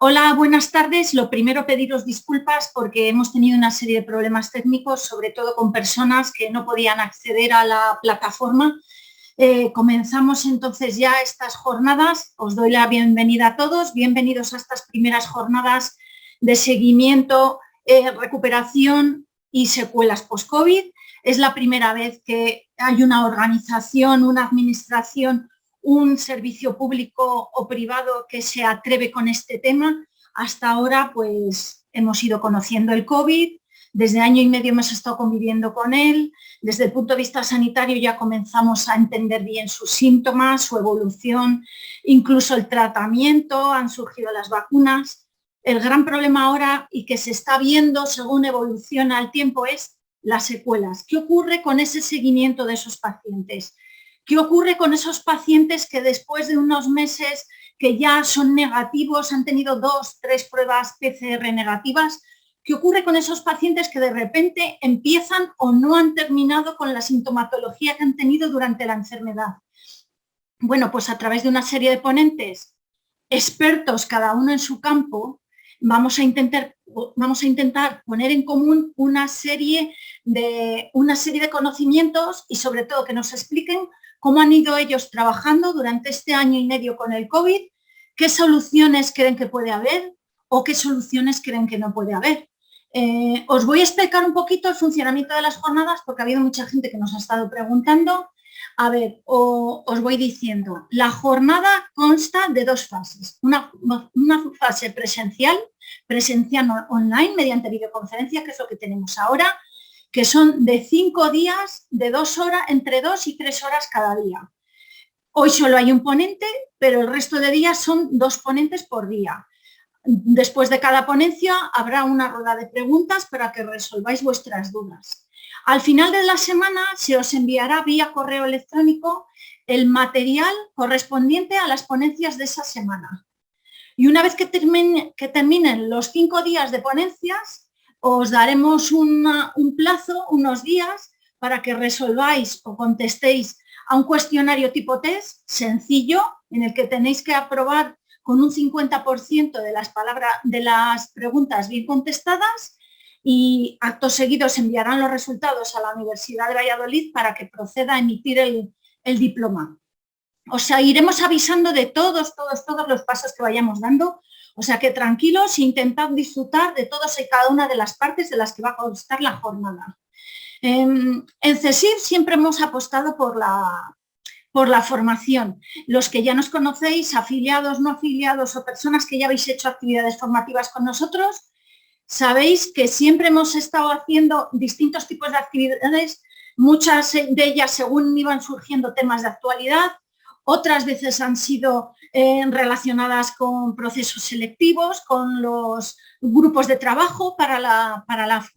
Hola, buenas tardes. Lo primero, pediros disculpas porque hemos tenido una serie de problemas técnicos, sobre todo con personas que no podían acceder a la plataforma. Comenzamos entonces ya estas jornadas. Os doy la bienvenida a todos. Bienvenidos a estas primeras jornadas de seguimiento, recuperación y secuelas post-COVID. Es la primera vez que hay una organización, una administración, un servicio público o privado que se atreve con este tema. Hasta ahora, pues, hemos ido conociendo el COVID, desde año y medio hemos estado conviviendo con él, desde el punto de vista sanitario ya comenzamos a entender bien sus síntomas, su evolución, incluso el tratamiento, han surgido las vacunas. El gran problema ahora y que se está viendo según evoluciona el tiempo es las secuelas. ¿Qué ocurre con ese seguimiento de esos pacientes? ¿Qué ocurre con esos pacientes que después de unos meses que ya son negativos, han tenido 2, 3 pruebas PCR negativas? ¿Qué ocurre con esos pacientes que de repente empiezan o no han terminado con la sintomatología que han tenido durante la enfermedad? Bueno, pues a través de una serie de ponentes, expertos cada uno en su campo, vamos a intentar poner en común una serie de conocimientos y sobre todo que nos expliquen cómo han ido ellos trabajando durante este año y medio con el COVID, qué soluciones creen que puede haber o qué soluciones creen que no puede haber. Os voy a explicar un poquito el funcionamiento de las jornadas porque ha habido mucha gente que nos ha estado preguntando. A ver, os voy diciendo, la jornada consta de 2 fases, una fase presencial online mediante videoconferencia, que es lo que tenemos ahora, que son de 5 días, de 2 horas, entre 2 y 3 horas cada día. Hoy solo hay un ponente, pero el resto de días son 2 ponentes por día. Después de cada ponencia habrá una rueda de preguntas para que resolváis vuestras dudas. Al final de la semana se os enviará vía correo electrónico el material correspondiente a las ponencias de esa semana. Y una vez que terminen los 5 días de ponencias, os daremos un plazo, unos días, para que resolváis o contestéis a un cuestionario tipo test sencillo en el que tenéis que aprobar con un 50% de las preguntas bien contestadas, y acto seguido se enviarán los resultados a la Universidad de Valladolid para que proceda a emitir el diploma. O sea, iremos avisando de todos los pasos que vayamos dando, o sea que tranquilos e intentad disfrutar de todas y cada una de las partes de las que va a constar la jornada. En CSIC siempre hemos apostado por la formación. Los que ya nos conocéis, afiliados, no afiliados o personas que ya habéis hecho actividades formativas con nosotros, sabéis que siempre hemos estado haciendo distintos tipos de actividades, muchas de ellas según iban surgiendo temas de actualidad, otras veces han sido relacionadas con procesos selectivos, con los grupos de trabajo para la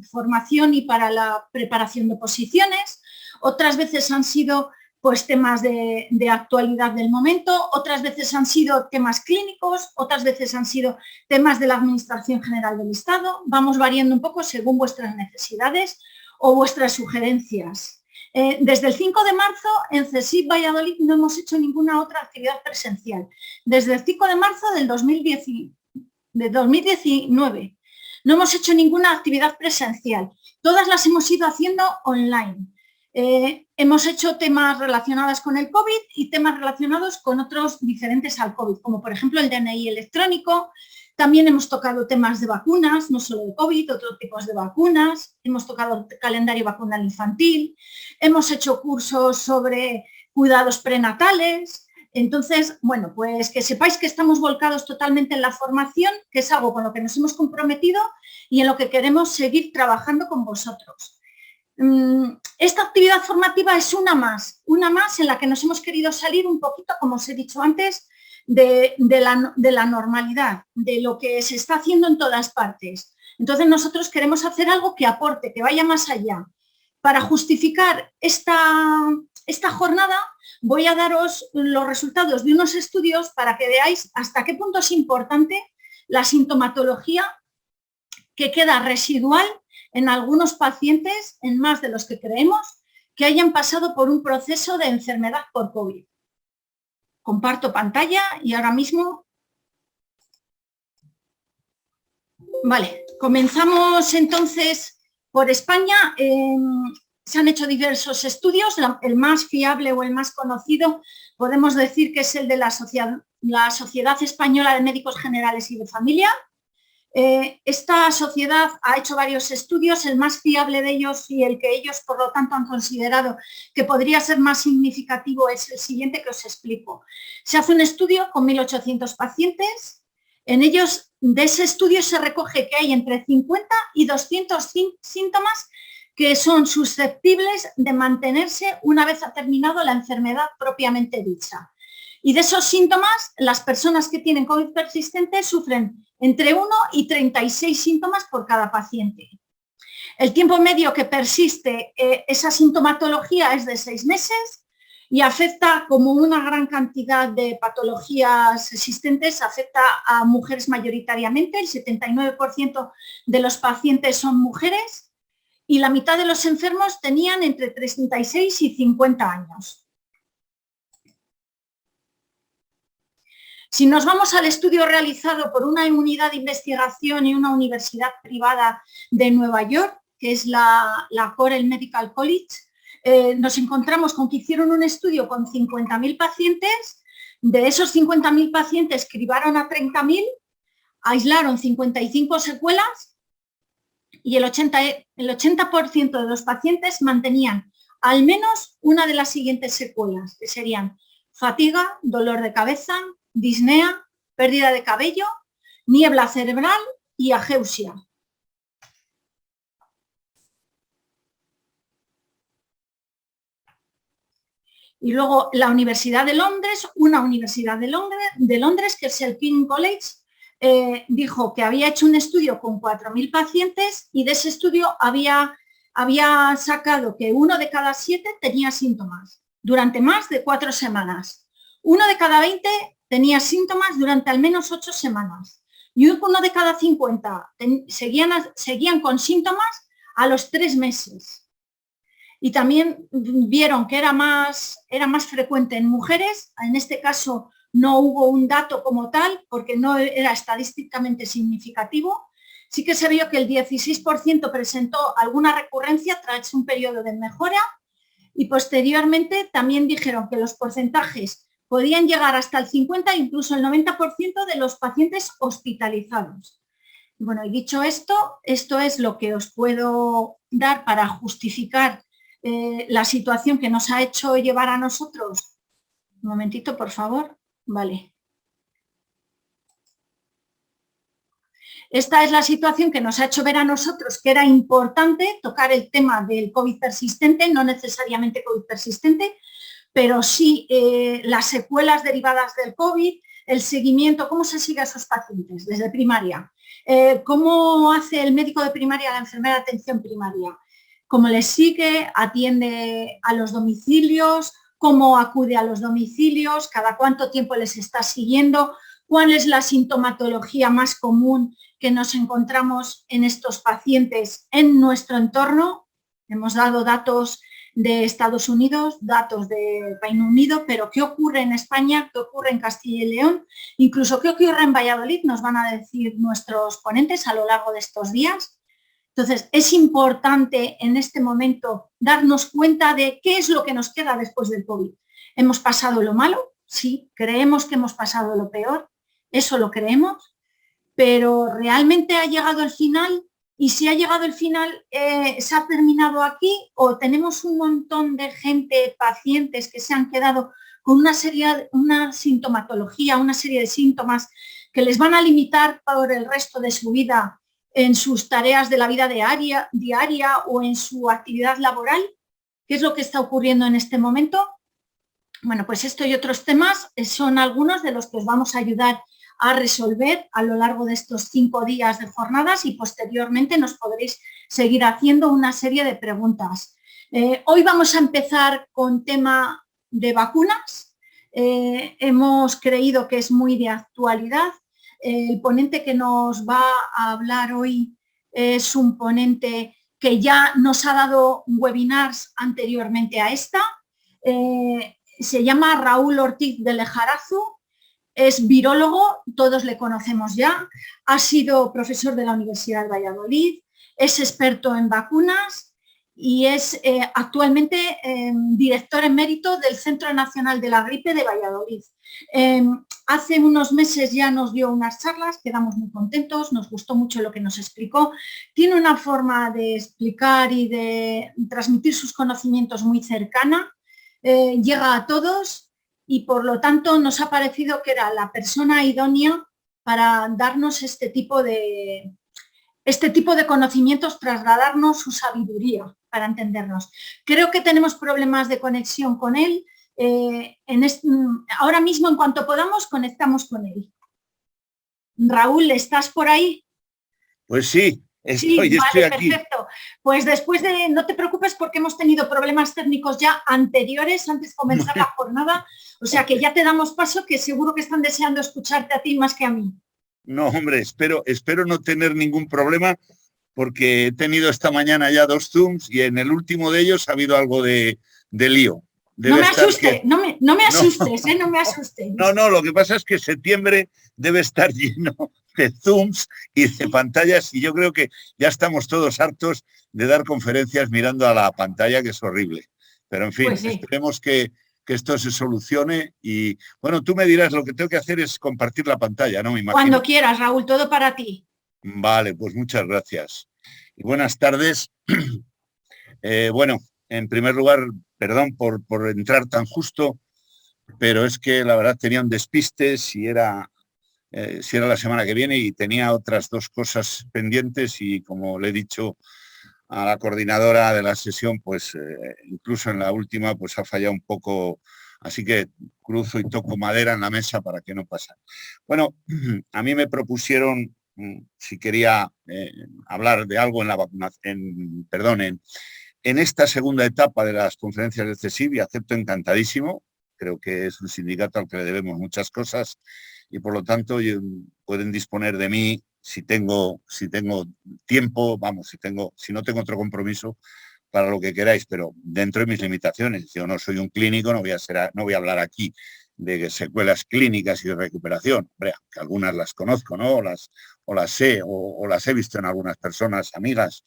formación y para la preparación de posiciones, otras veces han sido pues temas de actualidad del momento, otras veces han sido temas clínicos, otras veces han sido temas de la Administración General del Estado. Vamos variando un poco según vuestras necesidades o vuestras sugerencias. Desde el 5 de marzo en CSIC Valladolid no hemos hecho ninguna otra actividad presencial. Desde el 5 de marzo del 2019 no hemos hecho ninguna actividad presencial. Todas las hemos ido haciendo online. Hemos hecho temas relacionados con el COVID y temas relacionados con otros diferentes al COVID, como por ejemplo el DNI electrónico. También hemos tocado temas de vacunas, no solo de COVID, otros tipos de vacunas. Hemos tocado el calendario vacunal infantil. Hemos hecho cursos sobre cuidados prenatales. Entonces, bueno, pues que sepáis que estamos volcados totalmente en la formación, que es algo con lo que nos hemos comprometido y en lo que queremos seguir trabajando con vosotros. Esta actividad formativa es una más en la que nos hemos querido salir un poquito, como os he dicho antes, de la normalidad, de lo que se está haciendo en todas partes. Entonces nosotros queremos hacer algo que aporte, que vaya más allá. Para justificar esta jornada voy a daros los resultados de unos estudios para que veáis hasta qué punto es importante la sintomatología que queda residual en algunos pacientes, en más de los que creemos, que hayan pasado por un proceso de enfermedad por COVID. Comparto pantalla y ahora mismo Vale, comenzamos entonces por España. Se han hecho diversos estudios. El más fiable o el más conocido podemos decir que es el de la Sociedad Española de Médicos Generales y de Familia. Esta sociedad ha hecho varios estudios, el más fiable de ellos y el que ellos, por lo tanto, han considerado que podría ser más significativo es el siguiente que os explico. Se hace un estudio con 1.800 pacientes. En ellos, de ese estudio se recoge que hay entre 50 y 200 síntomas que son susceptibles de mantenerse una vez ha terminado la enfermedad propiamente dicha. Y de esos síntomas, las personas que tienen COVID persistente sufren entre 1 y 36 síntomas por cada paciente. El tiempo medio que persiste esa sintomatología es de 6 meses y afecta, como una gran cantidad de patologías existentes, afecta a mujeres mayoritariamente. El 79% de los pacientes son mujeres y la mitad de los enfermos tenían entre 36 y 50 años. Si nos vamos al estudio realizado por una unidad de investigación y una universidad privada de Nueva York, que es la Cornell Medical College, nos encontramos con que hicieron un estudio con 50.000 pacientes. De esos 50.000 pacientes cribaron a 30.000, aislaron 55 secuelas y el 80% de los pacientes mantenían al menos una de las siguientes secuelas, que serían fatiga, dolor de cabeza, disnea, pérdida de cabello, niebla cerebral y ageusia. Y luego la Universidad de Londres, una universidad de Londres, que es el King's College, dijo que había hecho un estudio con 4.000 pacientes y de ese estudio había sacado que 1 de cada 7 tenía síntomas durante más de 4 semanas. 1 de cada 20 tenía síntomas durante al menos 8 semanas y 1 de cada 50 seguían con síntomas a los 3 meses. Y también vieron que era más frecuente en mujeres. En este caso no hubo un dato como tal porque no era estadísticamente significativo. Sí que se vio que el 16% presentó alguna recurrencia tras un periodo de mejora y posteriormente también dijeron que los porcentajes podían llegar hasta el 50 e incluso el 90% de los pacientes hospitalizados. Bueno, y dicho esto, esto es lo que os puedo dar para justificar la situación que nos ha hecho llevar a nosotros. Un momentito, por favor. Vale. Esta es la situación que nos ha hecho ver a nosotros que era importante tocar el tema del COVID persistente, no necesariamente COVID persistente, pero sí las secuelas derivadas del COVID, el seguimiento, cómo se sigue a esos pacientes desde primaria, cómo hace el médico de primaria, la enfermera de atención primaria, cómo les sigue, atiende a los domicilios, cómo acude a los domicilios, cada cuánto tiempo les está siguiendo, cuál es la sintomatología más común que nos encontramos en estos pacientes en nuestro entorno. Hemos dado datos de Estados Unidos, datos de Reino Unido, pero ¿qué ocurre en España? ¿Qué ocurre en Castilla y León? Incluso ¿qué ocurre en Valladolid? Nos van a decir nuestros ponentes a lo largo de estos días. Entonces, es importante en este momento darnos cuenta de qué es lo que nos queda después del COVID. ¿Hemos pasado lo malo? Sí, creemos que hemos pasado lo peor, eso lo creemos, pero ¿realmente ha llegado el final? Y si ha llegado el final, ¿se ha terminado aquí? ¿O tenemos un montón de gente, pacientes que se han quedado con una sintomatología, una serie de síntomas que les van a limitar por el resto de su vida en sus tareas de la vida diaria o en su actividad laboral? ¿Qué es lo que está ocurriendo en este momento? Bueno, pues esto y otros temas son algunos de los que os vamos a ayudar a resolver a lo largo de estos 5 días de jornadas y posteriormente nos podréis seguir haciendo una serie de preguntas. Hoy vamos a empezar con tema de vacunas. Hemos creído que es muy de actualidad. El ponente que nos va a hablar hoy es un ponente que ya nos ha dado webinars anteriormente a esta. Se llama Raúl Ortiz de Lejarazu Es virólogo, todos le conocemos ya, ha sido profesor de la Universidad de Valladolid, es experto en vacunas y es actualmente director emérito del Centro Nacional de la Gripe de Valladolid. Hace unos meses ya nos dio unas charlas, quedamos muy contentos, nos gustó mucho lo que nos explicó. Tiene una forma de explicar y de transmitir sus conocimientos muy cercana, llega a todos y por lo tanto nos ha parecido que era la persona idónea para darnos este tipo de conocimientos, trasladarnos su sabiduría para entendernos. Creo que tenemos problemas de conexión con él. Ahora mismo, en cuanto podamos, conectamos con él. Raúl, ¿estás por ahí? Pues sí, Sí, estoy vale, aquí. perfecto. Pues después de, no te preocupes porque hemos tenido problemas técnicos ya anteriores, antes de comenzar la jornada, o sea que ya te damos paso, que seguro que están deseando escucharte a ti más que a mí. No, hombre, espero no tener ningún problema porque he tenido esta mañana ya 2 Zooms y en el último de ellos ha habido algo de lío. No me asustes, no me asustes, no me asustes. No, lo que pasa es que septiembre debe estar lleno de Zooms y de pantallas y yo creo que ya estamos todos hartos de dar conferencias mirando a la pantalla, que es horrible. Pero en fin, pues sí, esperemos que esto se solucione y bueno, tú me dirás, lo que tengo que hacer es compartir la pantalla, ¿no? Me imagino. Cuando quieras, Raúl, todo para ti. Vale, pues muchas gracias. Y buenas tardes. Bueno, en primer lugar, perdón por entrar tan justo, pero es que la verdad tenía un despiste si era la semana que viene y tenía otras 2 cosas pendientes y como le he dicho a la coordinadora de la sesión, pues incluso en la última pues ha fallado un poco, así que cruzo y toco madera en la mesa para que no pase. Bueno, a mí me propusieron si quería hablar de algo en la vacunación, en esta segunda etapa de las conferencias de CESIV y acepto encantadísimo. Creo que es un sindicato al que le debemos muchas cosas y por lo tanto pueden disponer de mí si tengo tiempo, vamos, si no tengo otro compromiso para lo que queráis, pero dentro de mis limitaciones. Yo no soy un clínico, no voy a hablar aquí de secuelas clínicas y de recuperación, hombre, que algunas las conozco, ¿no? O las sé, o las he visto en algunas personas, amigas,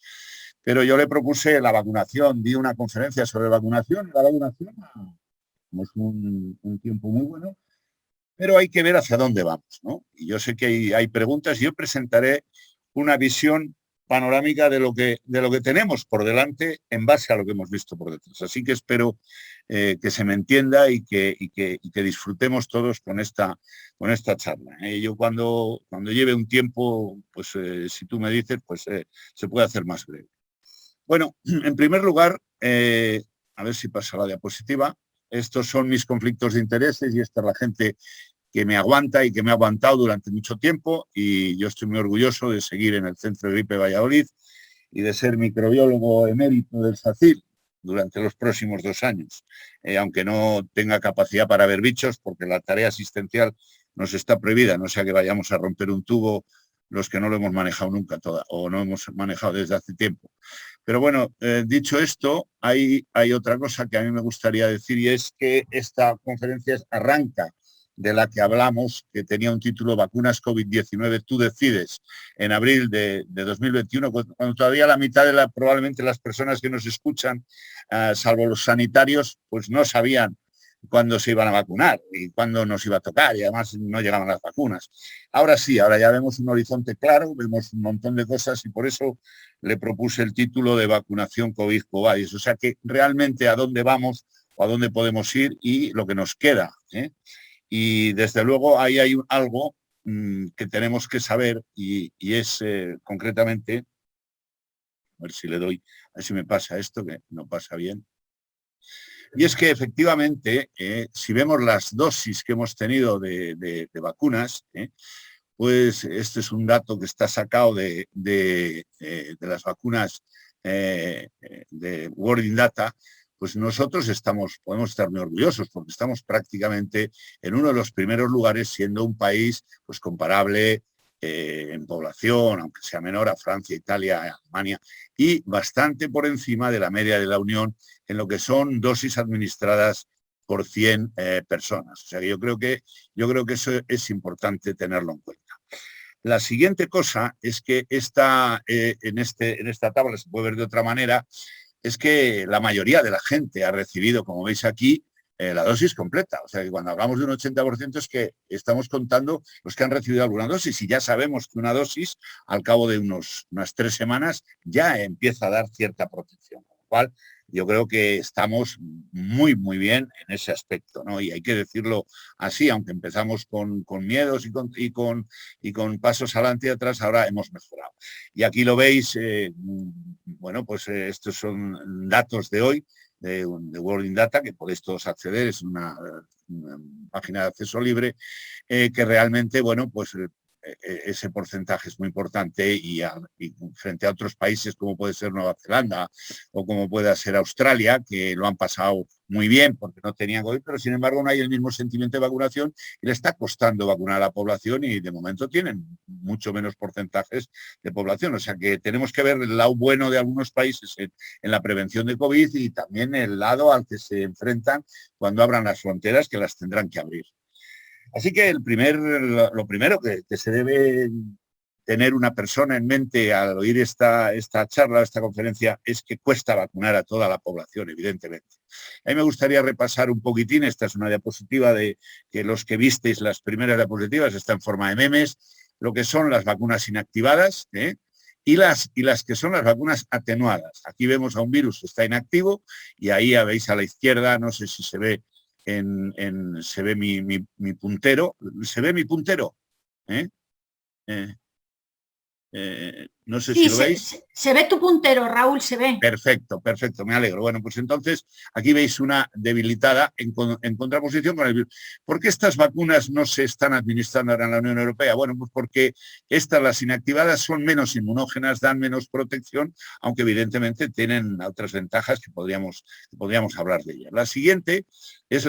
pero yo le propuse la vacunación, di una conferencia sobre vacunación, la vacunación es un tiempo muy bueno, pero hay que ver hacia dónde vamos, ¿no? Y yo sé que hay preguntas y yo presentaré una visión panorámica de lo que tenemos por delante en base a lo que hemos visto por detrás. Así que espero que se me entienda y que disfrutemos todos con esta charla. Yo cuando lleve un tiempo, pues si tú me dices, pues se puede hacer más breve. Bueno, en primer lugar, a ver si pasa la diapositiva. Estos son mis conflictos de intereses y esta es la gente que me aguanta y que me ha aguantado durante mucho tiempo y yo estoy muy orgulloso de seguir en el Centro de Gripe Valladolid y de ser microbiólogo emérito del SACIR durante los próximos 2 años, aunque no tenga capacidad para ver bichos porque la tarea asistencial nos está prohibida, no sea que vayamos a romper un tubo los que no lo hemos manejado nunca o no hemos manejado desde hace tiempo. Pero bueno, dicho esto, hay otra cosa que a mí me gustaría decir y es que esta conferencia arranca de la que hablamos, que tenía un título Vacunas COVID-19, tú decides, en abril de 2021, cuando todavía la mitad de probablemente las personas que nos escuchan, salvo los sanitarios, pues no sabían cuándo se iban a vacunar y cuándo nos iba a tocar y además no llegaban las vacunas. Ahora sí, ahora ya vemos un horizonte claro, vemos un montón de cosas y por eso le propuse el título de vacunación COVID-Covadis. O sea que realmente a dónde vamos o a dónde podemos ir y lo que nos queda. Y desde luego ahí hay algo que tenemos que saber y es concretamente, a ver si le doy, a ver si me pasa esto, que no pasa bien. Y es que efectivamente, si vemos las dosis que hemos tenido de vacunas, pues este es un dato que está sacado de las vacunas de World in Data, pues nosotros podemos estar muy orgullosos porque estamos prácticamente en uno de los primeros lugares siendo un país pues comparable en población, aunque sea menor, a Francia, Italia, Alemania, y bastante por encima de la media de la Unión en lo que son dosis administradas por 100 personas. O sea que yo creo que eso es importante tenerlo en cuenta. La siguiente cosa es que en esta tabla se puede ver de otra manera, es que la mayoría de la gente ha recibido, como veis aquí, la dosis completa. O sea que cuando hablamos de un 80% es que estamos contando los que han recibido alguna dosis y ya sabemos que una dosis al cabo de unas 3 semanas ya empieza a dar cierta protección. Con lo cual, yo creo que estamos muy, muy bien en ese aspecto, ¿no? Y hay que decirlo así, aunque empezamos con miedos y con pasos adelante y atrás, ahora hemos mejorado. Y aquí lo veis, bueno, pues estos son datos de hoy, de World in Data, que podéis todos acceder, es una página de acceso libre, que realmente, bueno, pues ese porcentaje es muy importante y frente a otros países como puede ser Nueva Zelanda o como pueda ser Australia, que lo han pasado muy bien porque no tenían COVID, pero sin embargo no hay el mismo sentimiento de vacunación y le está costando vacunar a la población y de momento tienen mucho menos porcentajes de población. O sea que tenemos que ver el lado bueno de algunos países en la prevención de COVID y también el lado al que se enfrentan cuando abran las fronteras, que las tendrán que abrir. Así que lo primero que se debe tener una persona en mente al oír esta charla, esta conferencia, es que cuesta vacunar a toda la población, evidentemente. A mí me gustaría repasar un poquitín, esta es una diapositiva de que los que visteis las primeras diapositivas, está en forma de memes, lo que son las vacunas inactivadas, y las que son las vacunas atenuadas. Aquí vemos a un virus que está inactivo y ahí veis a la izquierda, no sé si se ve, se ve mi puntero. ¿Se ve mi puntero? No sé si lo veis. Se ve tu puntero, Raúl, se ve. Perfecto, perfecto, me alegro. Bueno, pues entonces aquí veis una debilitada en contraposición con el virus. ¿Por qué estas vacunas no se están administrando ahora en la Unión Europea? Bueno, pues porque las inactivadas, son menos inmunógenas, dan menos protección, aunque evidentemente tienen otras ventajas que podríamos hablar de ellas. La siguiente es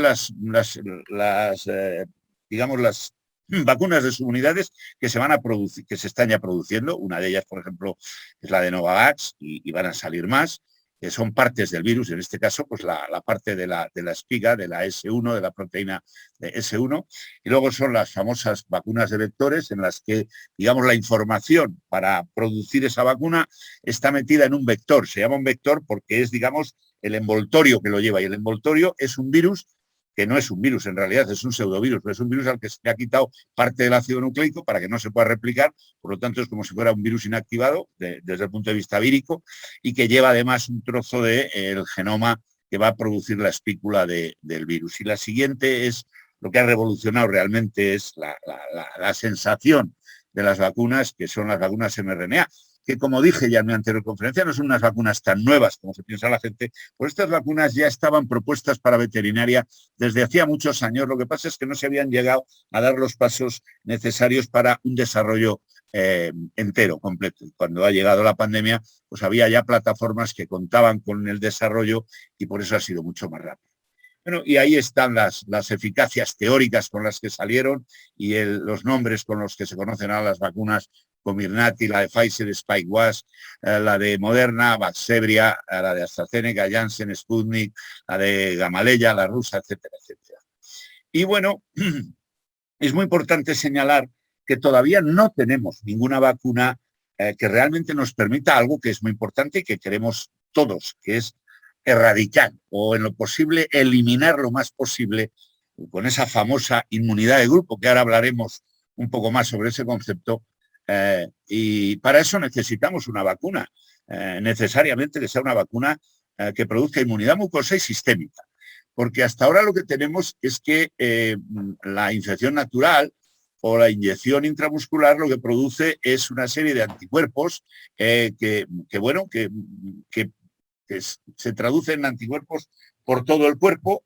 digamos, las vacunas de subunidades que se van a producir, que se están ya produciendo. Una de ellas, por ejemplo, es la de Novavax y van a salir más, que son partes del virus, en este caso, pues la parte de la espiga, de la S1, de la proteína de S1, y luego son las famosas vacunas de vectores en las que, digamos, la información para producir esa vacuna está metida en un vector. Se llama un vector porque es, digamos, el envoltorio que lo lleva, y el envoltorio es un virus que no es un virus, en realidad es un pseudovirus, pero es un virus al que se le ha quitado parte del ácido nucleico para que no se pueda replicar, por lo tanto es como si fuera un virus inactivado desde el punto de vista vírico y que lleva además un trozo del genoma que va a producir la espícula del virus. Y la siguiente es lo que ha revolucionado realmente, es la sensación de las vacunas, que son las vacunas mRNA, que como dije ya en mi anterior conferencia, no son unas vacunas tan nuevas como se piensa la gente, pues estas vacunas ya estaban propuestas para veterinaria desde hacía muchos años. Lo que pasa es que no se habían llegado a dar los pasos necesarios para un desarrollo entero, completo. Cuando ha llegado la pandemia, pues había ya plataformas que contaban con el desarrollo y por eso ha sido mucho más rápido. Bueno, y ahí están las eficacias teóricas con las que salieron y los nombres con los que se conocen a las vacunas: Comirnaty, la de Pfizer, Spikevax, la de Moderna, Vaxzevria, la de AstraZeneca, Janssen, Sputnik, la de Gamaleya, la rusa, etcétera, etcétera. Y bueno, es muy importante señalar que todavía no tenemos ninguna vacuna que realmente nos permita algo que es muy importante y que queremos todos, que es erradicar o en lo posible eliminar lo más posible, con esa famosa inmunidad de grupo, que ahora hablaremos un poco más sobre ese concepto, y para eso necesitamos una vacuna, necesariamente que sea una vacuna que produzca inmunidad mucosa y sistémica, porque hasta ahora lo que tenemos es que la infección natural o la inyección intramuscular lo que produce es una serie de anticuerpos que se traducen en anticuerpos por todo el cuerpo,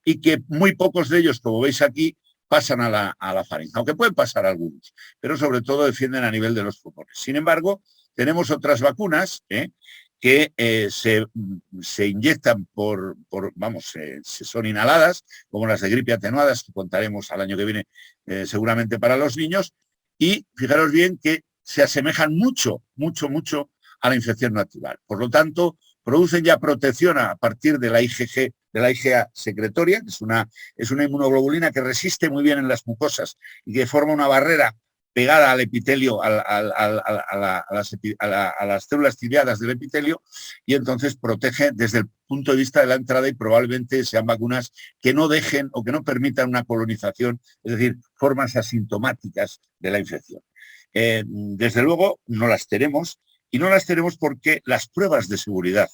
y que muy pocos de ellos, como veis aquí, pasan a la faringe, aunque pueden pasar algunos, pero sobre todo defienden a nivel de los pulmones. Sin embargo, tenemos otras vacunas que se inyectan son inhaladas, como las de gripe atenuadas, que contaremos al año que viene seguramente para los niños, y fijaros bien que se asemejan mucho, mucho, mucho a la infección natural. Por lo tanto, producen ya protección a partir de la IgG, de la IgA secretoria, que es una inmunoglobulina que resiste muy bien en las mucosas y que forma una barrera pegada al epitelio, a las células ciliadas del epitelio, y entonces protege desde el punto de vista de la entrada, y probablemente sean vacunas que no dejen o que no permitan una colonización, es decir, formas asintomáticas de la infección. Desde luego no las tenemos, y no las tenemos porque las pruebas de seguridad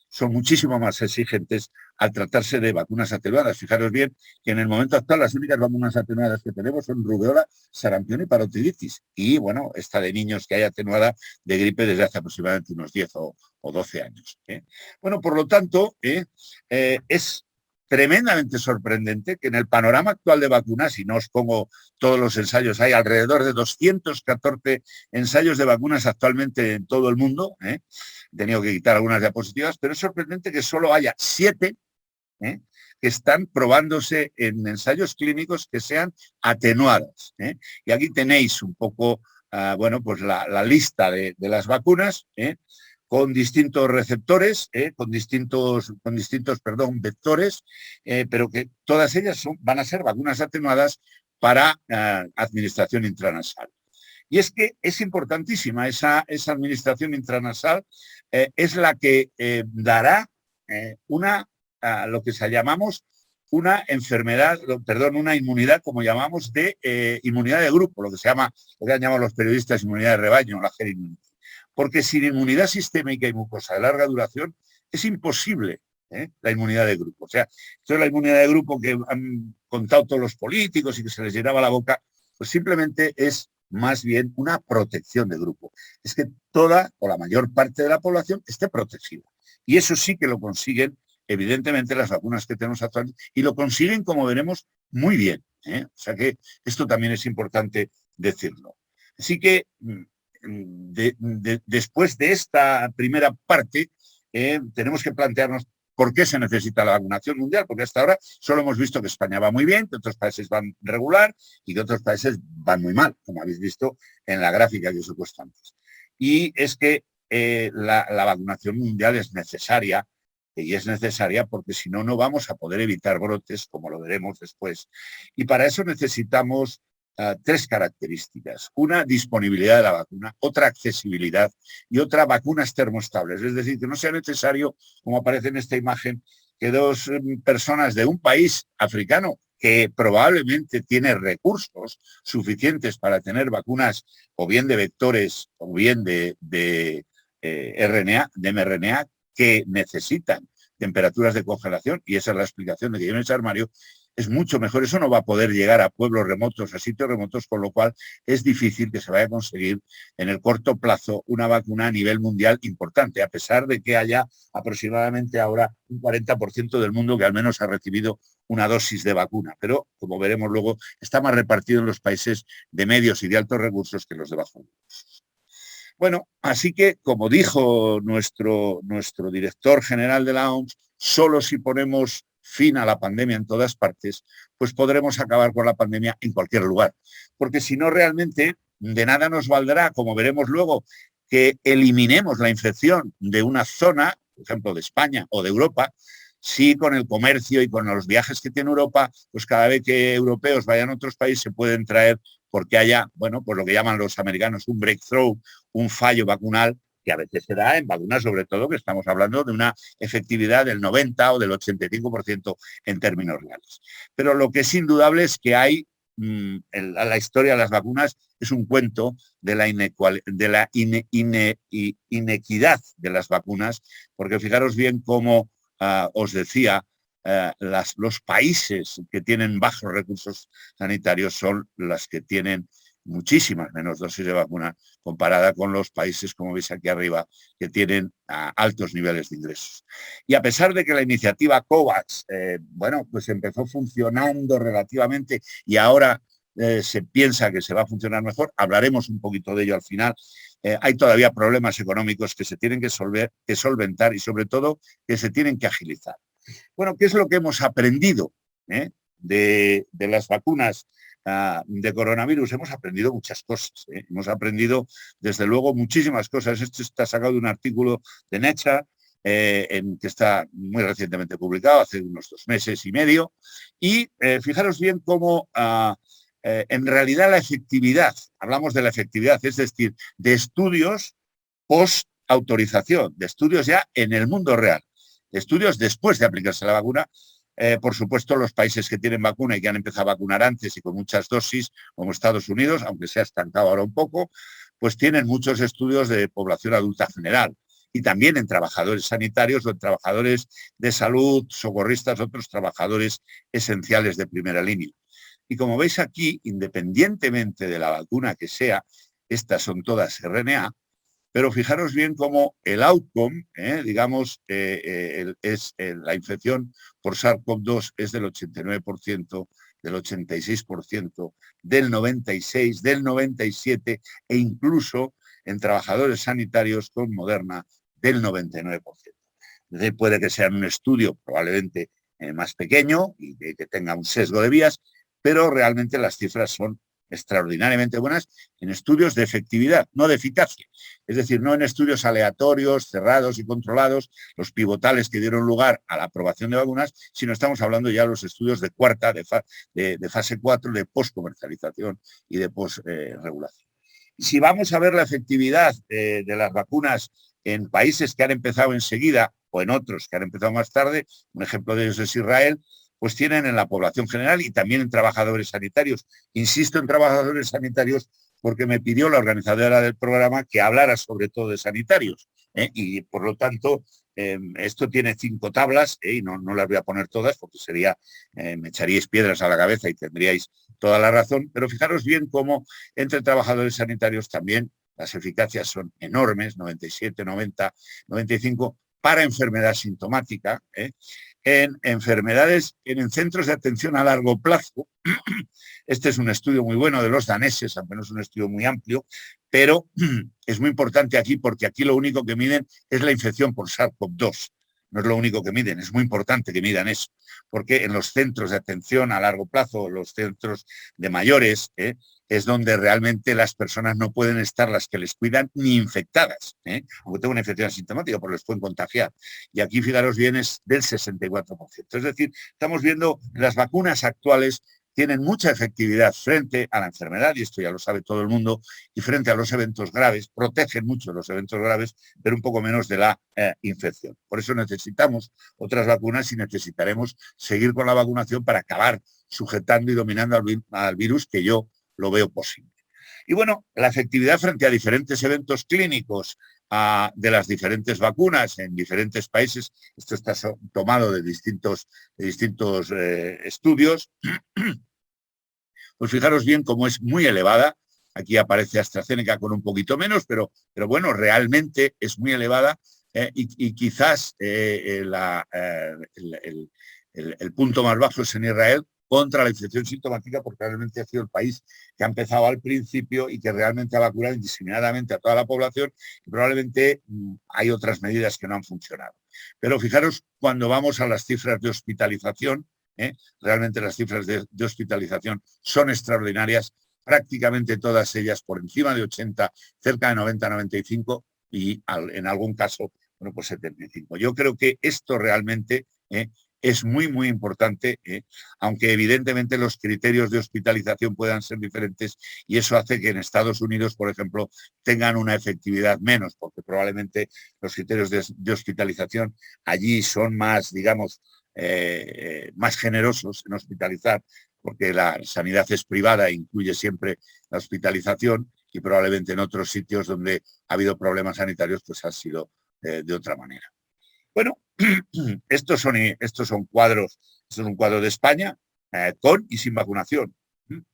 son muchísimo más exigentes al tratarse de vacunas atenuadas. Fijaros bien que en el momento actual las únicas vacunas atenuadas que tenemos son rubeola, sarampión y parotiditis. Y bueno, esta de niños que hay atenuada de gripe desde hace aproximadamente unos 10 o 12 años. Bueno, por lo tanto, es tremendamente sorprendente que en el panorama actual de vacunas, y no os pongo todos los ensayos, hay alrededor de 214 ensayos de vacunas actualmente en todo el mundo. He tenido que quitar algunas diapositivas, pero es sorprendente que solo haya 7 que están probándose en ensayos clínicos que sean atenuadas. Y aquí tenéis un poco, bueno, pues la lista de las vacunas, con distintos receptores, con distintos vectores, pero que todas ellas van a ser vacunas atenuadas para administración intranasal. Y es que es importantísima esa administración intranasal, es la que dará lo que llamamos una enfermedad, perdón, una inmunidad, como llamamos, de inmunidad de grupo, lo que han llamado los periodistas inmunidad de rebaño, la herd immunity. Porque sin inmunidad sistémica y mucosa de larga duración es imposible la inmunidad de grupo. O sea, esto es la inmunidad de grupo que han contado todos los políticos y que se les llenaba la boca, pues simplemente es más bien una protección de grupo. Es que toda o la mayor parte de la población esté protegida. Y eso sí que lo consiguen, evidentemente, las vacunas que tenemos actualmente, y lo consiguen, como veremos, muy bien. O sea que esto también es importante decirlo. Así que después de esta primera parte, tenemos que plantearnos por qué se necesita la vacunación mundial, porque hasta ahora solo hemos visto que España va muy bien, que otros países van regular y que otros países van muy mal, como habéis visto en la gráfica que os he puesto antes. Y es que la vacunación mundial es necesaria, y es necesaria porque si no, no vamos a poder evitar brotes, como lo veremos después. Y para eso necesitamos 3 características. Una, disponibilidad de la vacuna, otra, accesibilidad, y otra, vacunas termoestables. Es decir, que no sea necesario, como aparece en esta imagen, que 2 personas de un país africano que probablemente tiene recursos suficientes para tener vacunas o bien de vectores o bien de RNA, de mRNA, que necesitan temperaturas de congelación, y esa es la explicación de que yo en ese armario, es mucho mejor. Eso no va a poder llegar a pueblos remotos, a sitios remotos, con lo cual es difícil que se vaya a conseguir en el corto plazo una vacuna a nivel mundial importante, a pesar de que haya aproximadamente ahora un 40% del mundo que al menos ha recibido una dosis de vacuna. Pero, como veremos luego, está más repartido en los países de medios y de altos recursos que los de bajos recursos. Bueno, así que, como dijo nuestro director general de la OMS, solo si ponemos fin a la pandemia en todas partes, pues podremos acabar con la pandemia en cualquier lugar. Porque si no, realmente de nada nos valdrá, como veremos luego, que eliminemos la infección de una zona, por ejemplo, de España o de Europa, si con el comercio y con los viajes que tiene Europa, pues cada vez que europeos vayan a otros países se pueden traer, porque haya, bueno, pues lo que llaman los americanos un breakthrough, un fallo vacunal, que a veces se da en vacunas, sobre todo, que estamos hablando de una efectividad del 90 o del 85% en términos reales. Pero lo que es indudable es que hay, la historia de las vacunas es un cuento de la inequidad de las vacunas, porque fijaros bien cómo os decía, los países que tienen bajos recursos sanitarios son las que tienen muchísimas menos dosis de vacuna comparada con los países, como veis aquí arriba, que tienen altos niveles de ingresos. Y a pesar de que la iniciativa COVAX, bueno, pues empezó funcionando relativamente y ahora se piensa que se va a funcionar mejor, hablaremos un poquito de ello al final, hay todavía problemas económicos que se tienen que solventar y sobre todo que se tienen que agilizar. Bueno, ¿qué es lo que hemos aprendido de las vacunas de coronavirus? Hemos aprendido muchas cosas. Hemos aprendido, desde luego, muchísimas cosas. Esto está sacado de un artículo de Nature que está muy recientemente publicado, hace unos 2 meses y medio, y fijaros bien cómo en realidad la efectividad, hablamos de la efectividad, es decir, de estudios post-autorización, de estudios ya en el mundo real, de estudios después de aplicarse la vacuna. Por supuesto, los países que tienen vacuna y que han empezado a vacunar antes y con muchas dosis, como Estados Unidos, aunque se ha estancado ahora un poco, pues tienen muchos estudios de población adulta general y también en trabajadores sanitarios o en trabajadores de salud, socorristas, otros trabajadores esenciales de primera línea. Y como veis aquí, independientemente de la vacuna que sea, estas son todas RNA, pero fijaros bien cómo el outcome, digamos, la infección por SARS-CoV-2 es del 89%, del 86%, del 96%, del 97% e incluso en trabajadores sanitarios con Moderna del 99%. Entonces puede que sea un estudio probablemente más pequeño y que tenga un sesgo de vías, pero realmente las cifras son extraordinariamente buenas en estudios de efectividad, no de eficacia. Es decir, no en estudios aleatorios, cerrados y controlados, los pivotales que dieron lugar a la aprobación de vacunas, sino estamos hablando ya de los estudios de cuarta, de fase 4, de post-comercialización y de post-regulación. Si vamos a ver la efectividad de las vacunas en países que han empezado enseguida o en otros que han empezado más tarde, un ejemplo de ellos es Israel, pues tienen en la población general y también en trabajadores sanitarios. Insisto en trabajadores sanitarios porque me pidió la organizadora del programa que hablara sobre todo de sanitarios. Y por lo tanto, esto tiene 5 tablas y no las voy a poner todas porque sería, me echaríais piedras a la cabeza y tendríais toda la razón, pero fijaros bien cómo entre trabajadores sanitarios también las eficacias son enormes, 97, 90, 95, para enfermedad sintomática, en enfermedades, en centros de atención a largo plazo. Este es un estudio muy bueno de los daneses, aunque no es un estudio muy amplio, pero es muy importante aquí porque aquí lo único que miden es la infección por SARS-CoV-2. No es lo único que miden, es muy importante que midan eso, porque en los centros de atención a largo plazo, los centros de mayores, es donde realmente las personas no pueden estar las que les cuidan ni infectadas, aunque tengan una infección asintomática, porque les pueden contagiar. Y aquí, fijaros bien, es del 64%. Es decir, estamos viendo las vacunas actuales tienen mucha efectividad frente a la enfermedad, y esto ya lo sabe todo el mundo, y frente a los eventos graves, protegen mucho los eventos graves, pero un poco menos de la infección. Por eso necesitamos otras vacunas y necesitaremos seguir con la vacunación para acabar sujetando y dominando al virus, que yo lo veo posible. Y bueno, la efectividad frente a diferentes eventos clínicos de las diferentes vacunas en diferentes países, esto está tomado de distintos estudios, pues fijaros bien cómo es muy elevada. Aquí aparece AstraZeneca con un poquito menos, pero bueno, realmente es muy elevada y quizás el punto más bajo es en Israel, contra la infección sintomática, porque realmente ha sido el país que ha empezado al principio y que realmente ha vacunado indiscriminadamente a toda la población, y probablemente hay otras medidas que no han funcionado. Pero fijaros, cuando vamos a las cifras de hospitalización, realmente las cifras de hospitalización son extraordinarias, prácticamente todas ellas por encima de 80, cerca de 90, 95 y en algún caso, bueno, pues 75. Yo creo que esto realmente es muy, muy importante, aunque evidentemente los criterios de hospitalización puedan ser diferentes, y eso hace que en Estados Unidos, por ejemplo, tengan una efectividad menos, porque probablemente los criterios de hospitalización allí son más, digamos, más generosos en hospitalizar, porque la sanidad es privada e incluye siempre la hospitalización, y probablemente en otros sitios donde ha habido problemas sanitarios, pues ha sido de otra manera. Bueno, estos son cuadros, esto es un cuadro de España, con y sin vacunación.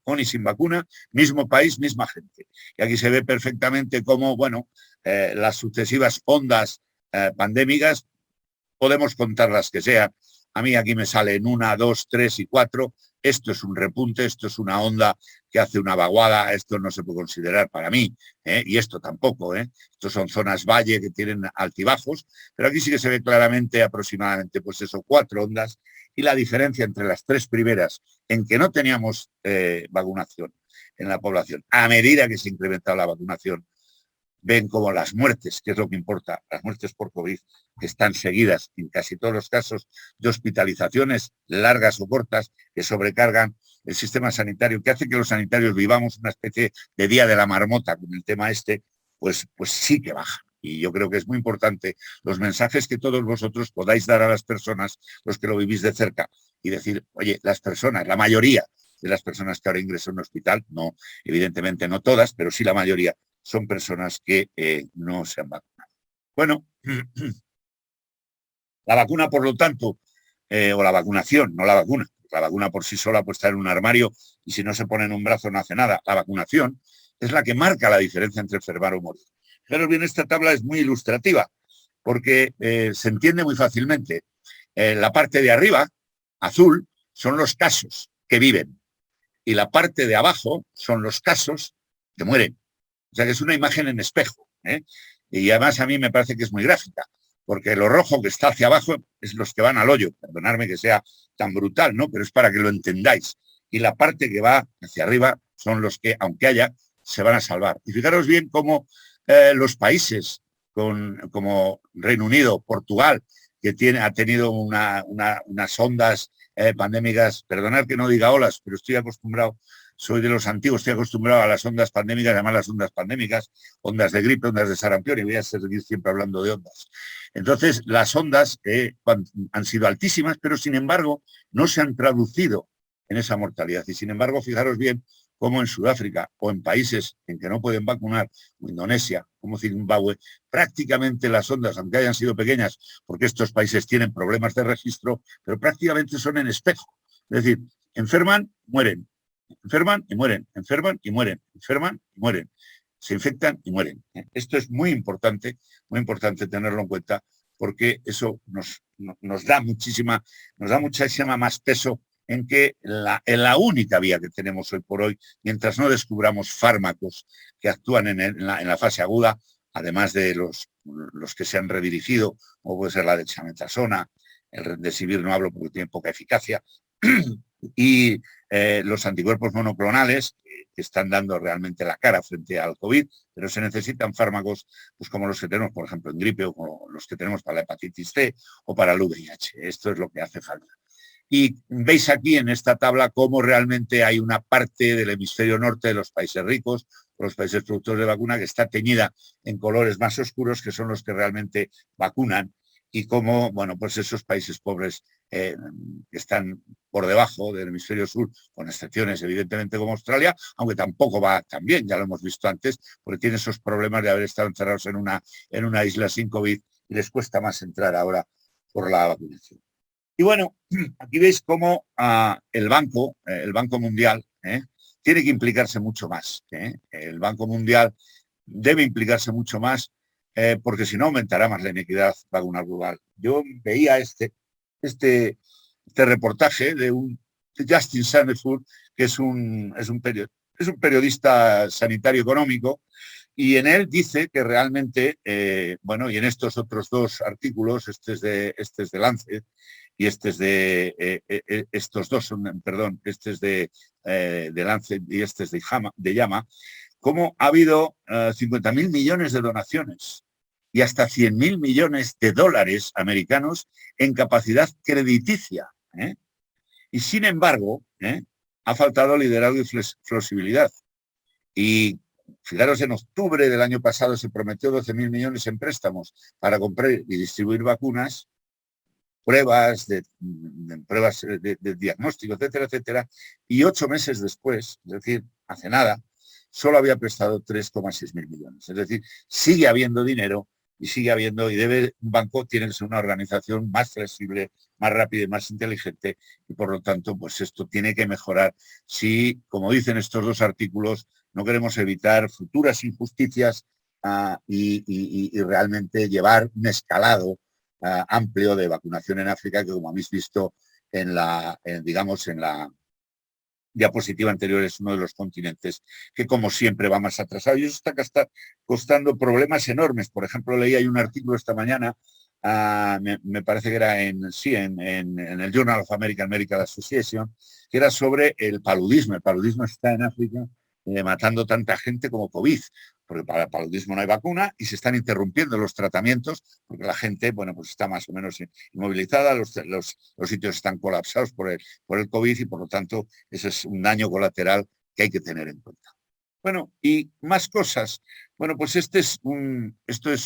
Con y sin vacuna, mismo país, misma gente. Y aquí se ve perfectamente cómo, bueno, las sucesivas ondas pandémicas, podemos contar las que sean. A mí aquí me salen 1, 2, 3 y 4. Esto es un repunte, esto es una onda que hace una vaguada, esto no se puede considerar para mí, y esto tampoco. Estos son zonas valle que tienen altibajos, pero aquí sí que se ve claramente aproximadamente, pues eso, 4 ondas, y la diferencia entre las 3 primeras, en que no teníamos vacunación en la población, a medida que se incrementaba la vacunación, ven como las muertes, que es lo que importa, las muertes por COVID, que están seguidas en casi todos los casos de hospitalizaciones largas o cortas que sobrecargan el sistema sanitario, que hace que los sanitarios vivamos una especie de día de la marmota con el tema este, pues sí que baja. Y yo creo que es muy importante los mensajes que todos vosotros podáis dar a las personas, los que lo vivís de cerca, y decir, oye, las personas, la mayoría de las personas que ahora ingresan a un hospital, no, evidentemente no todas, pero sí la mayoría, son personas que no se han vacunado. Bueno, la vacuna, por lo tanto, o la vacunación, no la vacuna por sí sola puede estar en un armario y si no se pone en un brazo no hace nada. La vacunación es la que marca la diferencia entre enfermar o morir. Pero bien, esta tabla es muy ilustrativa porque se entiende muy fácilmente. La parte de arriba, azul, son los casos que viven y la parte de abajo son los casos que mueren. O sea que es una imagen en espejo, ¿eh? Y además a mí me parece que es muy gráfica, porque lo rojo que está hacia abajo es los que van al hoyo. Perdonadme que sea tan brutal, ¿no? Pero es para que lo entendáis. Y la parte que va hacia arriba son los que, aunque haya, se van a salvar. Y fijaros bien cómo los países como Reino Unido, Portugal, que ha tenido unas ondas pandémicas, perdonad que no diga olas, pero estoy acostumbrado, soy de los antiguos, estoy acostumbrado a las ondas pandémicas, además las ondas pandémicas, ondas de gripe, ondas de sarampión, y voy a seguir siempre hablando de ondas. Entonces, las ondas han sido altísimas, pero sin embargo no se han traducido en esa mortalidad. Y sin embargo, fijaros bien cómo en Sudáfrica o en países en que no pueden vacunar, como Indonesia, como Zimbabue, prácticamente las ondas, aunque hayan sido pequeñas, porque estos países tienen problemas de registro, pero prácticamente son en espejo. Es decir, enferman, mueren, enferman y mueren, enferman y mueren, enferman y mueren, se infectan y mueren. Esto es muy importante tenerlo en cuenta, porque eso nos da muchísima más peso en que en la única vía que tenemos hoy por hoy, mientras no descubramos fármacos que actúan en la fase aguda, además de los que se han redirigido, como puede ser la dexametasona, el remdesivir no hablo porque tiene poca eficacia, y los anticuerpos monoclonales que están dando realmente la cara frente al COVID, pero se necesitan fármacos pues como los que tenemos, por ejemplo, en gripe o como los que tenemos para la hepatitis C o para el VIH. Esto es lo que hace falta. Y veis aquí en esta tabla cómo realmente hay una parte del hemisferio norte de los países ricos, los países productores de vacuna, que está teñida en colores más oscuros, que son los que realmente vacunan, y cómo, bueno, pues esos países pobres están por debajo del hemisferio sur, con excepciones evidentemente como Australia, aunque tampoco va tan bien, ya lo hemos visto antes, porque tiene esos problemas de haber estado encerrados en una isla sin COVID y les cuesta más entrar ahora por la vacunación. Y bueno, aquí veis cómo el Banco Mundial tiene que implicarse mucho más. El Banco Mundial debe implicarse mucho más porque si no aumentará más la inequidad vacunal global. Yo veía este reportaje de Justin Sandefur, que es un periodista sanitario económico, y en él dice que realmente, bueno, y en estos otros dos artículos, este es de Lancet y este es de, estos dos son, perdón, este es de Lancet y este es de JAMA, cómo ha habido 50.000 millones de donaciones y hasta 100.000 millones de dólares americanos en capacidad crediticia. Y sin embargo, ha faltado liderazgo y flexibilidad. Y fijaros, en octubre del año pasado se prometió 12.000 millones en préstamos para comprar y distribuir vacunas, pruebas de diagnóstico, etcétera, etcétera. Y 8 meses después, es decir, hace nada, solo había prestado 3,6 mil millones. Es decir, sigue habiendo dinero y sigue habiendo, y un banco tiene que ser una organización más flexible, más rápida y más inteligente, y por lo tanto, pues esto tiene que mejorar si, como dicen estos dos artículos, no queremos evitar futuras injusticias y realmente llevar un escalado amplio de vacunación en África, que como habéis visto en la diapositiva anterior, es uno de los continentes que, como siempre, va más atrasado. Y eso está costando problemas enormes. Por ejemplo, leí hay un artículo esta mañana, me parece que era en el Journal of American Medical Association, que era sobre el paludismo. El paludismo está en África matando tanta gente como COVID, porque para el paludismo no hay vacuna y se están interrumpiendo los tratamientos porque la gente, bueno, pues está más o menos inmovilizada, los sitios están colapsados por el COVID y por lo tanto ese es un daño colateral que hay que tener en cuenta. Bueno, y más cosas. Bueno, pues esto es,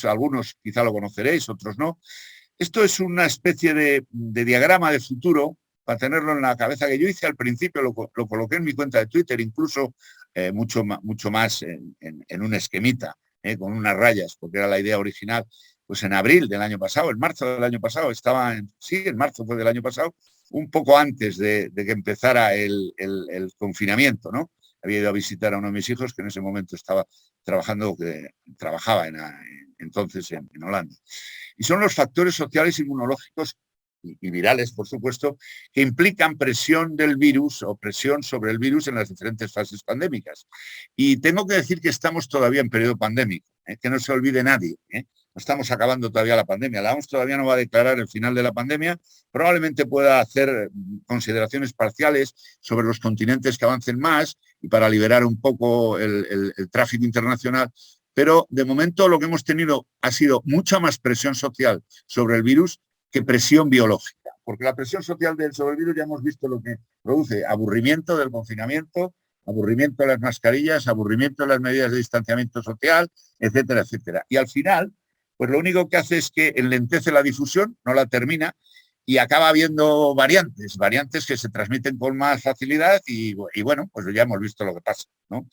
algunos quizá lo conoceréis, otros no. Esto es una especie de diagrama de futuro para tenerlo en la cabeza, que yo hice al principio, lo coloqué en mi cuenta de Twitter, incluso mucho más en un esquemita, con unas rayas, porque era la idea original. Pues en abril del año pasado, en marzo del año pasado, en marzo fue del año pasado, un poco antes de que empezara el confinamiento, ¿no? Había ido a visitar a uno de mis hijos que en ese momento trabajaba entonces en Holanda. Y son los factores sociales inmunológicos y virales, por supuesto, que implican presión del virus o presión sobre el virus en las diferentes fases pandémicas. Y tengo que decir que estamos todavía en periodo pandémico, que no se olvide nadie. No estamos acabando todavía la pandemia. La OMS todavía no va a declarar el final de la pandemia. Probablemente pueda hacer consideraciones parciales sobre los continentes que avancen más y para liberar un poco el tráfico internacional. Pero de momento lo que hemos tenido ha sido mucha más presión social sobre el virus que presión biológica. Porque la presión social sobre el virus ya hemos visto lo que produce: aburrimiento del confinamiento, aburrimiento de las mascarillas, aburrimiento de las medidas de distanciamiento social, etcétera, etcétera. Y al final, pues lo único que hace es que enlentece la difusión, no la termina, y acaba habiendo variantes que se transmiten con más facilidad y bueno, pues ya hemos visto lo que pasa, ¿no?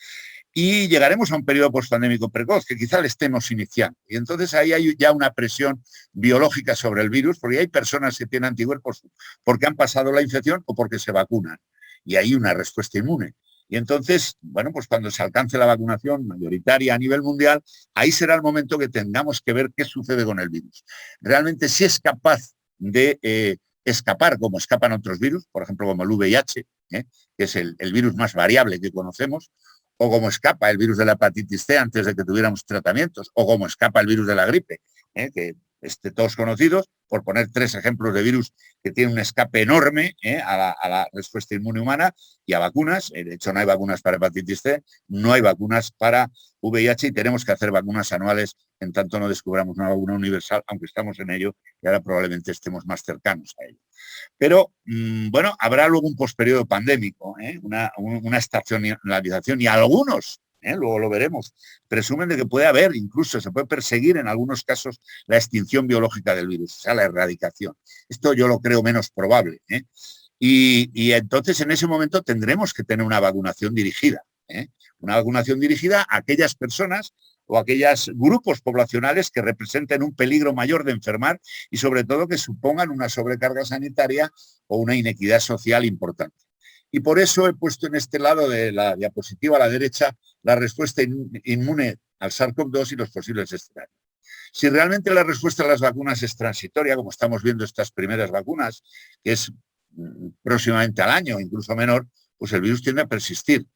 Y llegaremos a un periodo postpandémico precoz, que quizá le estemos iniciando. Y entonces ahí hay ya una presión biológica sobre el virus, porque hay personas que tienen anticuerpos porque han pasado la infección o porque se vacunan. Y hay una respuesta inmune. Y entonces, bueno, pues cuando se alcance la vacunación mayoritaria a nivel mundial, ahí será el momento que tengamos que ver qué sucede con el virus. Realmente, si es capaz de escapar como escapan otros virus, por ejemplo, como el VIH, que es el virus más variable que conocemos, o como escapa el virus de la hepatitis C antes de que tuviéramos tratamientos, o como escapa el virus de la gripe, que todos conocidos, por poner 3 ejemplos de virus que tienen un escape enorme a la respuesta inmune humana y a vacunas. De hecho, no hay vacunas para hepatitis C, no hay vacunas para VIH y tenemos que hacer vacunas anuales en tanto no descubramos una vacuna universal, aunque estamos en ello y ahora probablemente estemos más cercanos a ello. Pero, bueno, habrá luego un posperiodo pandémico, una estacionalización y algunos, luego lo veremos, presumen de que puede haber, incluso se puede perseguir en algunos casos la extinción biológica del virus, o sea, la erradicación. Esto yo lo creo menos probable. Y entonces en ese momento tendremos que tener una vacunación dirigida. Una vacunación dirigida a aquellas personas o aquellos grupos poblacionales que representen un peligro mayor de enfermar y sobre todo que supongan una sobrecarga sanitaria o una inequidad social importante. Y por eso he puesto en este lado de la diapositiva a la derecha la respuesta inmune al SARS-CoV-2 y los posibles escenarios. Si realmente la respuesta a las vacunas es transitoria, como estamos viendo estas primeras vacunas, que es próximamente al año, incluso menor, pues el virus tiende a persistir.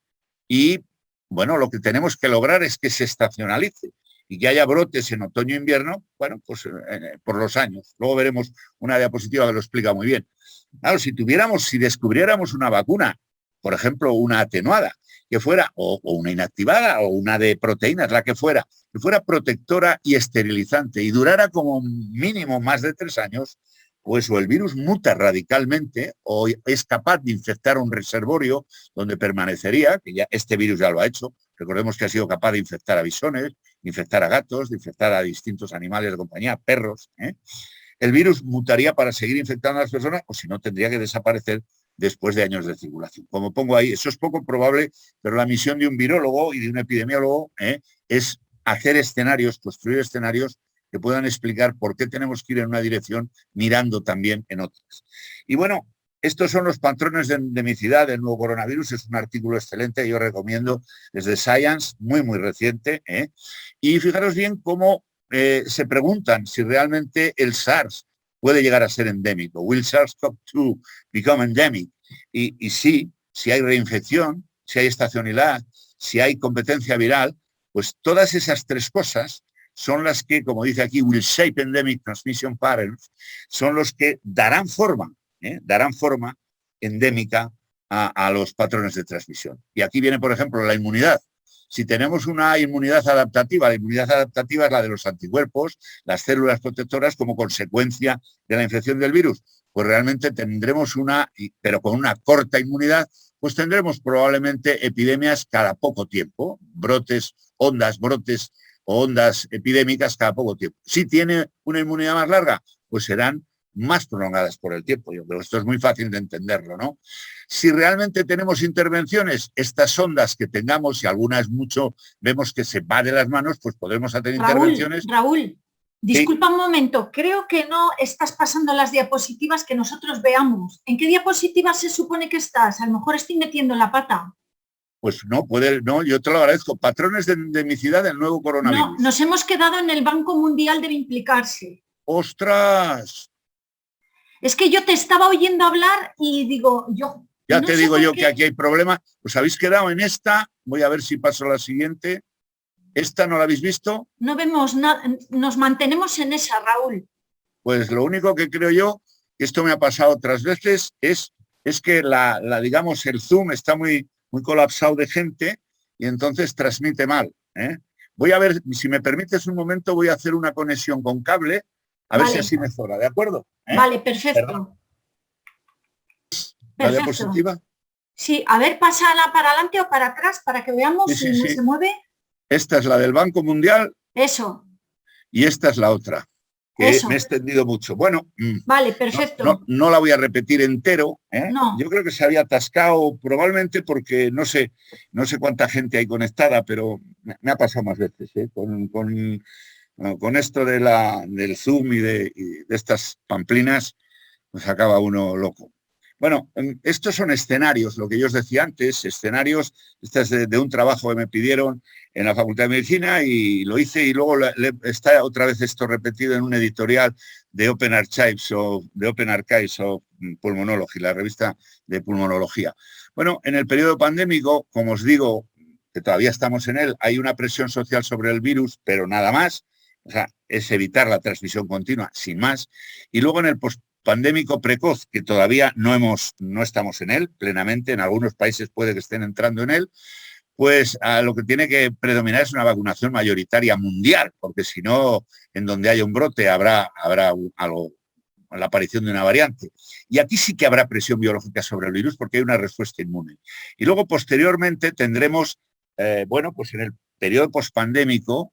Y, bueno, lo que tenemos que lograr es que se estacionalice y que haya brotes en otoño e invierno, bueno, pues por los años. Luego veremos una diapositiva que lo explica muy bien. Claro, si descubriéramos una vacuna, por ejemplo, una atenuada, que fuera, o una inactivada, o una de proteínas, la que fuera protectora y esterilizante y durara como mínimo más de 3 años, pues o el virus muta radicalmente o es capaz de infectar un reservorio donde permanecería, que ya este virus ya lo ha hecho. Recordemos que ha sido capaz de infectar a bisones, infectar a gatos, de infectar a distintos animales de compañía, perros. El virus mutaría para seguir infectando a las personas o si no tendría que desaparecer después de años de circulación. Como pongo ahí, eso es poco probable, pero la misión de un virólogo y de un epidemiólogo es hacer escenarios, construir escenarios que puedan explicar por qué tenemos que ir en una dirección mirando también en otras. Y bueno, estos son los patrones de endemicidad del nuevo coronavirus. Es un artículo excelente que yo recomiendo desde Science, muy, muy reciente. Y fijaros bien cómo se preguntan si realmente el SARS puede llegar a ser endémico. ¿Will SARS-CoV-2 become endemic? Y sí, si hay reinfección, si hay estacionalidad, si hay competencia viral, pues todas esas 3 cosas son las que, como dice aquí, will shape endemic transmission patterns, son los que darán forma endémica a los patrones de transmisión. Y aquí viene, por ejemplo, la inmunidad. Si tenemos una inmunidad adaptativa, la inmunidad adaptativa es la de los anticuerpos, las células protectoras como consecuencia de la infección del virus, pues realmente tendremos pero con una corta inmunidad, pues tendremos probablemente epidemias cada poco tiempo, brotes o ondas epidémicas cada poco tiempo. Si tiene una inmunidad más larga, pues serán más prolongadas por el tiempo. Yo creo que esto es muy fácil de entenderlo, ¿no? Si realmente tenemos intervenciones, estas ondas que tengamos, si alguna es mucho, vemos que se va de las manos, pues podremos hacer intervenciones. Raúl, disculpa un momento, creo que no estás pasando las diapositivas que nosotros veamos. ¿En qué diapositiva se supone que estás? A lo mejor estoy metiendo la pata. Pues no, yo te lo agradezco. Patrones de endemicidad del nuevo coronavirus. No, nos hemos quedado en el Banco Mundial de implicarse. ¡Ostras! Es que yo te estaba oyendo hablar y digo, yo... Ya no te digo yo que aquí hay problema. Os habéis quedado en esta. Voy a ver si paso a la siguiente. ¿Esta no la habéis visto? No vemos nada. Nos mantenemos en esa, Raúl. Pues lo único que creo yo, que esto me ha pasado otras veces, es que digamos, el Zoom está muy colapsado de gente y entonces transmite mal, ¿eh? Voy a ver, si me permites un momento, voy a hacer una conexión con cable, a ver si así mejora, ¿de acuerdo? Vale, perfecto. ¿La diapositiva? Sí, a ver, pásala para adelante o para atrás para que veamos si no se mueve. Esta es la del Banco Mundial. Eso. Y esta es la otra. Que me he extendido mucho. Bueno, vale, perfecto. No la voy a repetir entero, ¿eh? No. Yo creo que se había atascado probablemente porque no sé cuánta gente hay conectada, pero me ha pasado más veces, ¿eh? Con esto del Zoom y de estas pamplinas, pues acaba uno loco. Bueno, estos son escenarios, lo que yo os decía antes, escenarios, este es de un trabajo que me pidieron en la Facultad de Medicina y lo hice y luego está otra vez esto repetido en un editorial de Open Archives o Pulmonology, la revista de pulmonología. Bueno, en el periodo pandémico, como os digo, que todavía estamos en él, hay una presión social sobre el virus, pero nada más, o sea, es evitar la transmisión continua, sin más. Y luego en el pandémico precoz, que todavía no estamos en él plenamente, en algunos países puede que estén entrando en él, pues lo que tiene que predominar es una vacunación mayoritaria mundial, porque si no, en donde haya un brote habrá la aparición de una variante. Y aquí sí que habrá presión biológica sobre el virus porque hay una respuesta inmune. Y luego posteriormente tendremos, pues en el periodo pospandémico,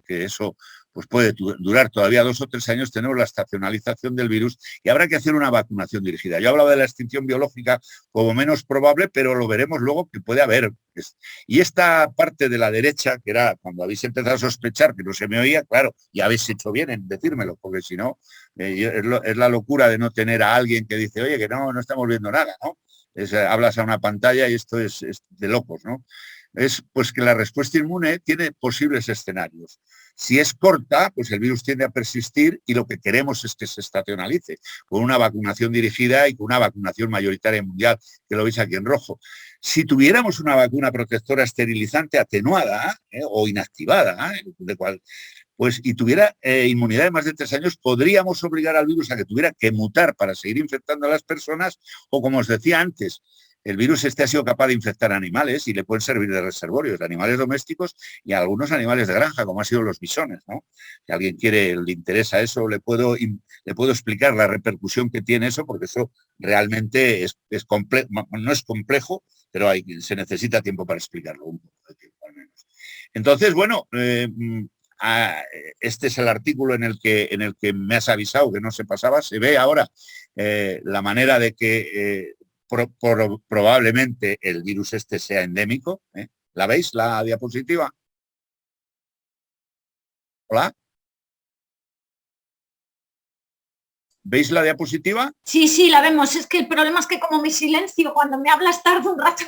que eso pues puede durar todavía 2 o 3 años, tenemos la estacionalización del virus y habrá que hacer una vacunación dirigida. Yo hablaba de la extinción biológica como menos probable, pero lo veremos luego que puede haber. Y esta parte de la derecha, que era cuando habéis empezado a sospechar que no se me oía, claro, ya habéis hecho bien en decírmelo, porque si no, es la locura de no tener a alguien que dice, oye, que no estamos viendo nada, ¿no? Hablas a una pantalla y esto es de locos, ¿no? Es pues que la respuesta inmune tiene posibles escenarios. Si es corta, pues el virus tiende a persistir y lo que queremos es que se estacionalice con una vacunación dirigida y con una vacunación mayoritaria mundial, que lo veis aquí en rojo. Si tuviéramos una vacuna protectora esterilizante atenuada o inactivada, y tuviera inmunidad de más de 3 años, podríamos obligar al virus a que tuviera que mutar para seguir infectando a las personas o, como os decía antes, el virus ha sido capaz de infectar animales y le pueden servir de reservorios, de animales domésticos y a algunos animales de granja, como han sido los bisones, ¿no? Si alguien le interesa eso, le puedo explicar la repercusión que tiene eso, porque eso realmente es complejo, no es complejo, pero se necesita tiempo para explicarlo un poco de tiempo al menos. Entonces, bueno, este es el artículo en el que me has avisado que no se pasaba. Se ve ahora la manera de que probablemente el virus este sea endémico. ¿La veis, la diapositiva? ¿Hola? ¿Veis la diapositiva? Sí, la vemos. Es que el problema es que como mi silencio, cuando me hablas tarde un rato.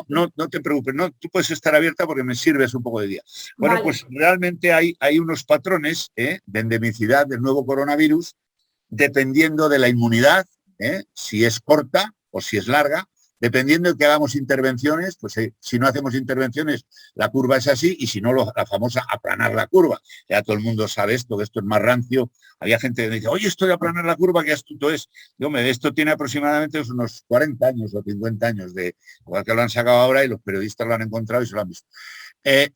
No te preocupes. No, tú puedes estar abierta porque me sirves un poco de guía. Bueno, vale. Pues realmente hay unos patrones de endemicidad del nuevo coronavirus dependiendo de la inmunidad, si es corta o si es larga, Dependiendo de que hagamos intervenciones, pues si no hacemos intervenciones, la curva es así, y si no, la famosa aplanar la curva. Ya todo el mundo sabe esto, que esto es más rancio. Había gente que me dice, oye, esto de aplanar la curva, qué astuto es. Y, hombre, esto tiene aproximadamente unos 40 años o 50 años, igual que lo han sacado ahora y los periodistas lo han encontrado y se lo han visto.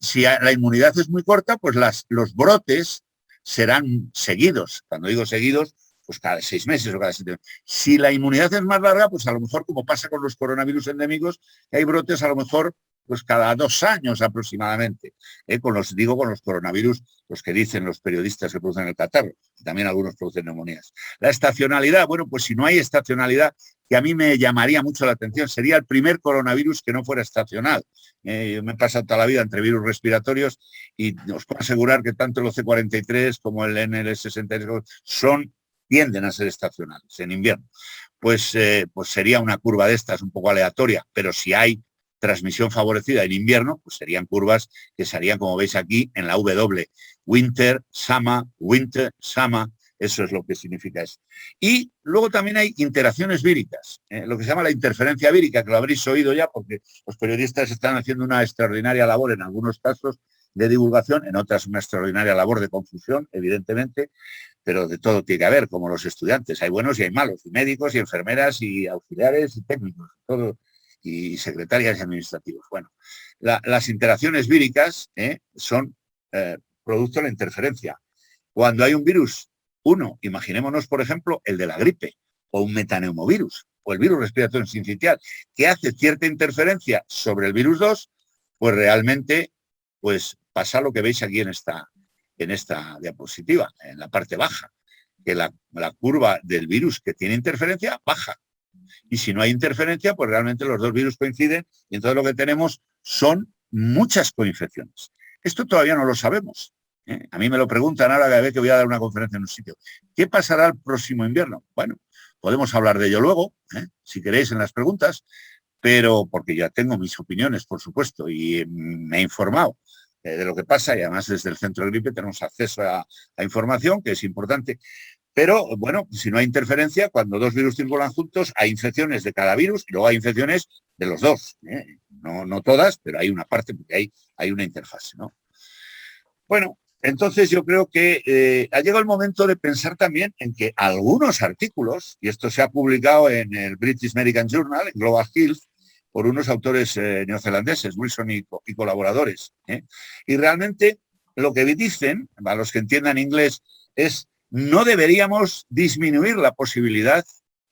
Si la inmunidad es muy corta, pues los brotes serán seguidos. Cuando digo seguidos, pues cada 6 meses o cada 7 meses. Si la inmunidad es más larga, pues a lo mejor, como pasa con los coronavirus endémicos, que hay brotes a lo mejor pues cada 2 años aproximadamente. Con los coronavirus, los que dicen los periodistas que producen el catarro, y también algunos producen neumonías. La estacionalidad, bueno, pues si no hay estacionalidad, que a mí me llamaría mucho la atención, sería el primer coronavirus que no fuera estacional. Yo me he pasado toda la vida entre virus respiratorios y os puedo asegurar que tanto el OC43 como el NL63 tienden a ser estacionales en invierno. Pues sería una curva de estas un poco aleatoria, pero si hay transmisión favorecida en invierno, pues serían curvas que serían, como veis aquí, en la W. Winter, summer, eso es lo que significa eso. Y luego también hay interacciones víricas, lo que se llama la interferencia vírica, que lo habréis oído ya, porque los periodistas están haciendo una extraordinaria labor en algunos casos de divulgación, en otras una extraordinaria labor de confusión, evidentemente, pero de todo tiene que haber, como los estudiantes. Hay buenos y hay malos, y médicos y enfermeras y auxiliares y técnicos, todo, y secretarias y administrativos. Bueno, las interacciones víricas son producto de la interferencia. Cuando hay un virus, imaginémonos, por ejemplo, el de la gripe, o un metaneumovirus, o el virus respiratorio sincitial, que hace cierta interferencia sobre el virus 2, pues realmente pues pasa lo que veis aquí en esta diapositiva, en la parte baja, que la curva del virus que tiene interferencia baja. Y si no hay interferencia, pues realmente los dos virus coinciden y entonces lo que tenemos son muchas coinfecciones. Esto todavía no lo sabemos. A mí me lo preguntan ahora cada vez que voy a dar una conferencia en un sitio. ¿Qué pasará el próximo invierno? Bueno, podemos hablar de ello luego, si queréis, en las preguntas, pero porque ya tengo mis opiniones, por supuesto, y me he informado de lo que pasa, y además desde el centro de gripe tenemos acceso a información que es importante. Pero, bueno, si no hay interferencia, cuando dos virus circulan juntos, hay infecciones de cada virus y luego hay infecciones de los dos. No todas, pero hay una parte porque hay una interfase, ¿no? Bueno, entonces yo creo que ha llegado el momento de pensar también en que algunos artículos, y esto se ha publicado en el British Medical Journal, en Global Health, por unos autores neozelandeses, Wilson y colaboradores. Y realmente lo que dicen, a los que entiendan inglés, es: no deberíamos disminuir la posibilidad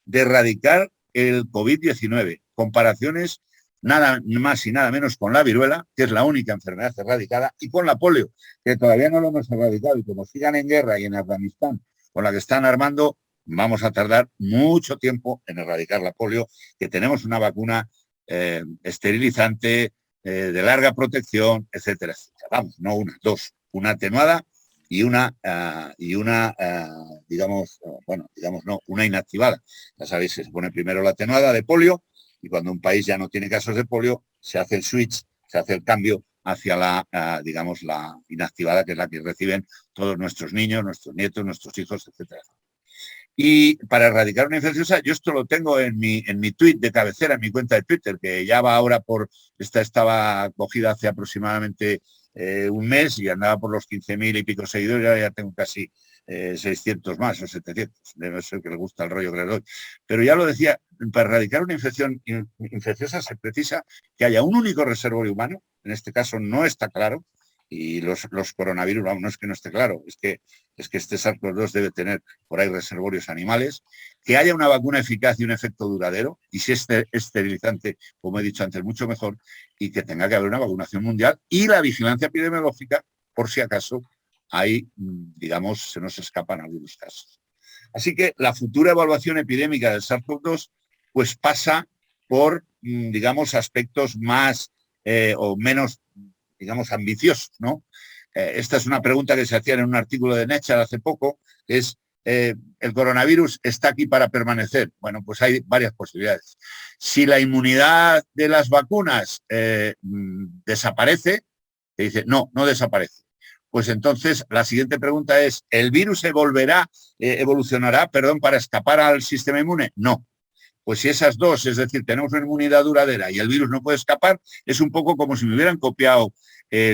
de erradicar el COVID-19. Comparaciones nada más y nada menos con la viruela, que es la única enfermedad erradicada, y con la polio, que todavía no lo hemos erradicado, y como sigan en guerra y en Afganistán, con la que están armando, vamos a tardar mucho tiempo en erradicar la polio, que tenemos una vacuna esterilizante, de larga protección, etcétera, etcétera. Vamos, no una, dos, una atenuada y una inactivada. Ya sabéis, se pone primero la atenuada de polio y cuando un país ya no tiene casos de polio, se hace el switch, se hace el cambio hacia la inactivada, que es la que reciben todos nuestros niños, nuestros nietos, nuestros hijos, etcétera. Y para erradicar una infecciosa, yo esto lo tengo en mi tweet de cabecera, en mi cuenta de Twitter, que ya va ahora estaba cogida hace aproximadamente un mes y andaba por los 15.000 y pico seguidores, ya tengo casi 600 más o 700, debe ser que le gusta el rollo que le doy. Pero ya lo decía, para erradicar una infección infecciosa se precisa que haya un único reservorio humano, en este caso no está claro, y los coronavirus, vamos, no es que no esté claro, es que este SARS-CoV-2 debe tener por ahí reservorios animales, que haya una vacuna eficaz y un efecto duradero, y si es esterilizante, como he dicho antes, mucho mejor, y que tenga que haber una vacunación mundial y la vigilancia epidemiológica, por si acaso hay, se nos escapan algunos casos. Así que la futura evaluación epidémica del SARS-CoV-2 pues pasa por, aspectos más o menos, ambiciosos, ¿no? Esta es una pregunta que se hacía en un artículo de Nature hace poco, que es, ¿el coronavirus está aquí para permanecer? Bueno, pues hay varias posibilidades. Si la inmunidad de las vacunas desaparece, se dice, no desaparece. Pues entonces la siguiente pregunta es, ¿el virus evolucionará para escapar al sistema inmune? No. pues si esas dos, es decir, tenemos una inmunidad duradera y el virus no puede escapar, es un poco como si me hubieran copiado,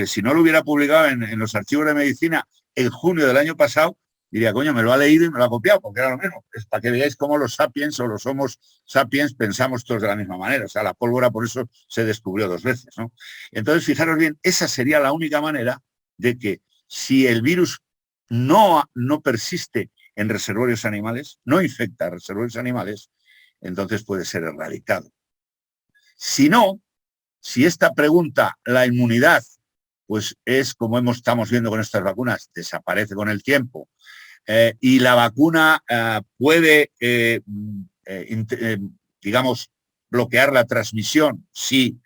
si no lo hubiera publicado en los archivos de medicina en junio del año pasado, diría, coño, me lo ha leído y me lo ha copiado, porque era lo mismo. Es para que veáis cómo los sapiens o los homos sapiens pensamos todos de la misma manera. O sea, la pólvora por eso se descubrió 2 veces, ¿no? Entonces, fijaros bien, esa sería la única manera de que si el virus no persiste en reservorios animales, no infecta a reservorios animales, entonces puede ser erradicado. Si no, si esta pregunta, la inmunidad, pues es como estamos viendo con estas vacunas, desaparece con el tiempo, y la vacuna puede, digamos, bloquear la transmisión, sí,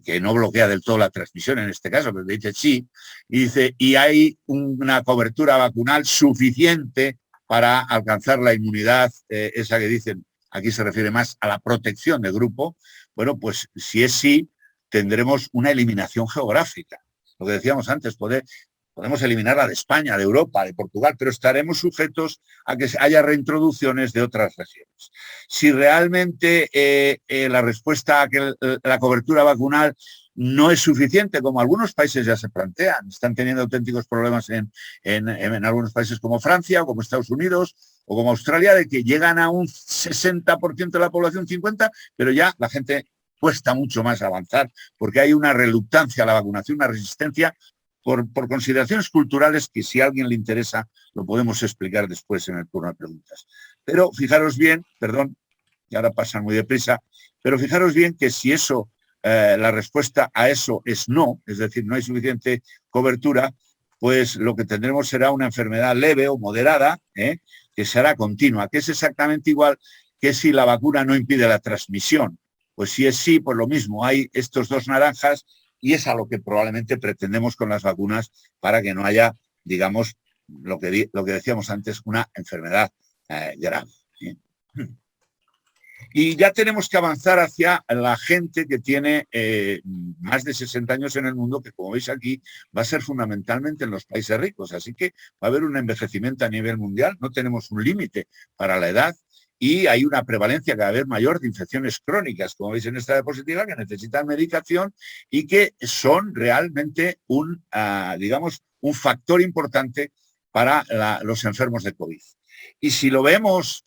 que no bloquea del todo la transmisión en este caso, pero dice sí, y dice, y hay una cobertura vacunal suficiente para alcanzar la inmunidad, esa que dicen, aquí se refiere más a la protección de grupo. Bueno, pues si es sí, tendremos una eliminación geográfica. Lo que decíamos antes, podemos eliminarla de España, de Europa, de Portugal, pero estaremos sujetos a que haya reintroducciones de otras regiones. Si realmente la respuesta a que la cobertura vacunal no es suficiente, como algunos países ya se plantean, están teniendo auténticos problemas en algunos países como Francia o como Estados Unidos o como Australia, de que llegan a un 60% de la población, 50%, pero ya la gente cuesta mucho más avanzar porque hay una reluctancia a la vacunación, una resistencia por consideraciones culturales que si a alguien le interesa lo podemos explicar después en el turno de preguntas. Pero fijaros bien, perdón, y ahora pasan muy deprisa, pero fijaros bien que si eso, la respuesta a eso es no, es decir, no hay suficiente cobertura, pues lo que tendremos será una enfermedad leve o moderada, que será continua, que es exactamente igual que si la vacuna no impide la transmisión. Pues si es sí, pues lo mismo, hay estos 2 naranjas y es a lo que probablemente pretendemos con las vacunas para que no haya, digamos, lo que decíamos antes, una enfermedad grave. Y ya tenemos que avanzar hacia la gente que tiene más de 60 años en el mundo, que como veis aquí va a ser fundamentalmente en los países ricos. Así que va a haber un envejecimiento a nivel mundial, no tenemos un límite para la edad y hay una prevalencia cada vez mayor de infecciones crónicas, como veis en esta diapositiva, que necesitan medicación y que son realmente digamos, un factor importante para los enfermos de COVID. Y si lo vemos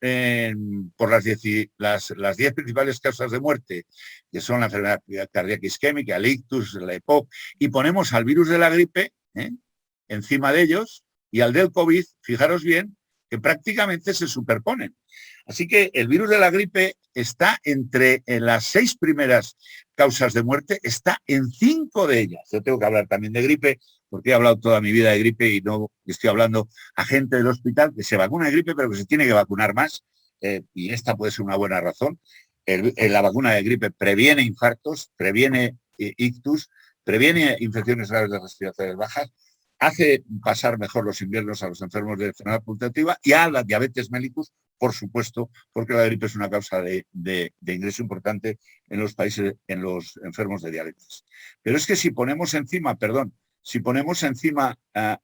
por las 10 principales causas de muerte, que son la enfermedad cardíaca isquémica, el ictus, la EPOC, y ponemos al virus de la gripe encima de ellos y al del COVID, fijaros bien, que prácticamente se superponen. Así que el virus de la gripe está entre las 6 primeras causas de muerte, está en 5 de ellas. Yo tengo que hablar también de gripe, porque he hablado toda mi vida de gripe y no estoy hablando a gente del hospital que se vacuna de gripe, pero que se tiene que vacunar más, y esta puede ser una buena razón. La vacuna de gripe previene infartos, previene ictus, previene infecciones graves de respiratorias bajas, hace pasar mejor los inviernos a los enfermos de enfermedad pulmonar y a la diabetes mellitus, por supuesto, porque la gripe es una causa de ingreso importante en los países, en los enfermos de diabetes. Pero es que si ponemos encima,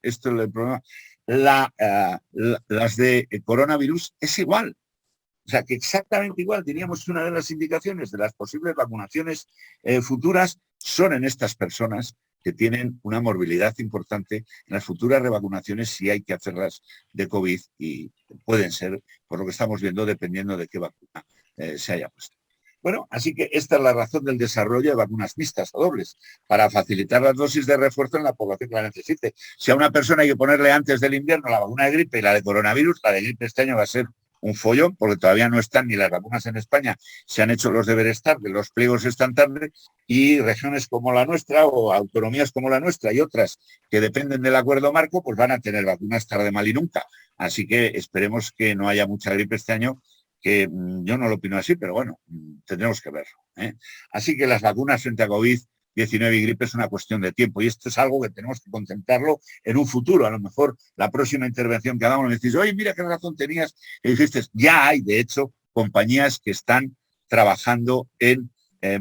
esto es el problema, las de coronavirus es igual. O sea, que exactamente igual, diríamos que una de las indicaciones de las posibles vacunaciones futuras son en estas personas que tienen una morbilidad importante en las futuras revacunaciones, si hay que hacerlas de COVID, y pueden ser, por lo que estamos viendo, dependiendo de qué vacuna se haya puesto. Bueno, así que esta es la razón del desarrollo de vacunas mixtas o dobles, para facilitar las dosis de refuerzo en la población que la necesite. Si a una persona hay que ponerle antes del invierno la vacuna de gripe y la de coronavirus, la de gripe este año va a ser un follón, porque todavía no están ni las vacunas en España, se han hecho los deberes tarde, los pliegos están tarde, y regiones como la nuestra o autonomías como la nuestra y otras que dependen del acuerdo marco, pues van a tener vacunas tarde, mal y nunca. Así que esperemos que no haya mucha gripe este año, que yo no lo opino así, pero bueno, tendremos que verlo. Así que las vacunas frente a COVID-19 y gripe es una cuestión de tiempo, y esto es algo que tenemos que contemplarlo en un futuro. A lo mejor la próxima intervención que hagamos me decís, oye, mira qué razón tenías, y dijiste, ya hay, de hecho, compañías que están trabajando en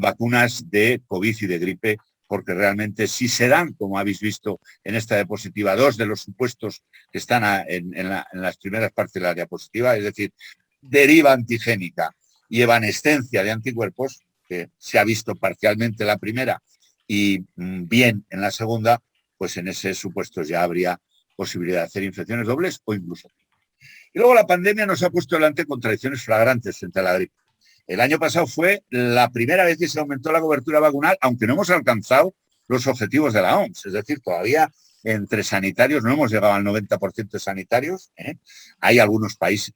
vacunas de COVID y de gripe, porque realmente si se dan, como habéis visto en esta diapositiva, 2 de los supuestos que están en las primeras partes de la diapositiva, es decir, deriva antigénica y evanescencia de anticuerpos, que se ha visto parcialmente la primera y bien en la segunda, pues en ese supuesto ya habría posibilidad de hacer infecciones dobles o incluso. Y luego la pandemia nos ha puesto delante contradicciones flagrantes frente a la gripe. El año pasado fue la primera vez que se aumentó la cobertura vacunal, aunque no hemos alcanzado los objetivos de la OMS. Es decir, todavía entre sanitarios no hemos llegado al 90% de sanitarios. Hay algunos países,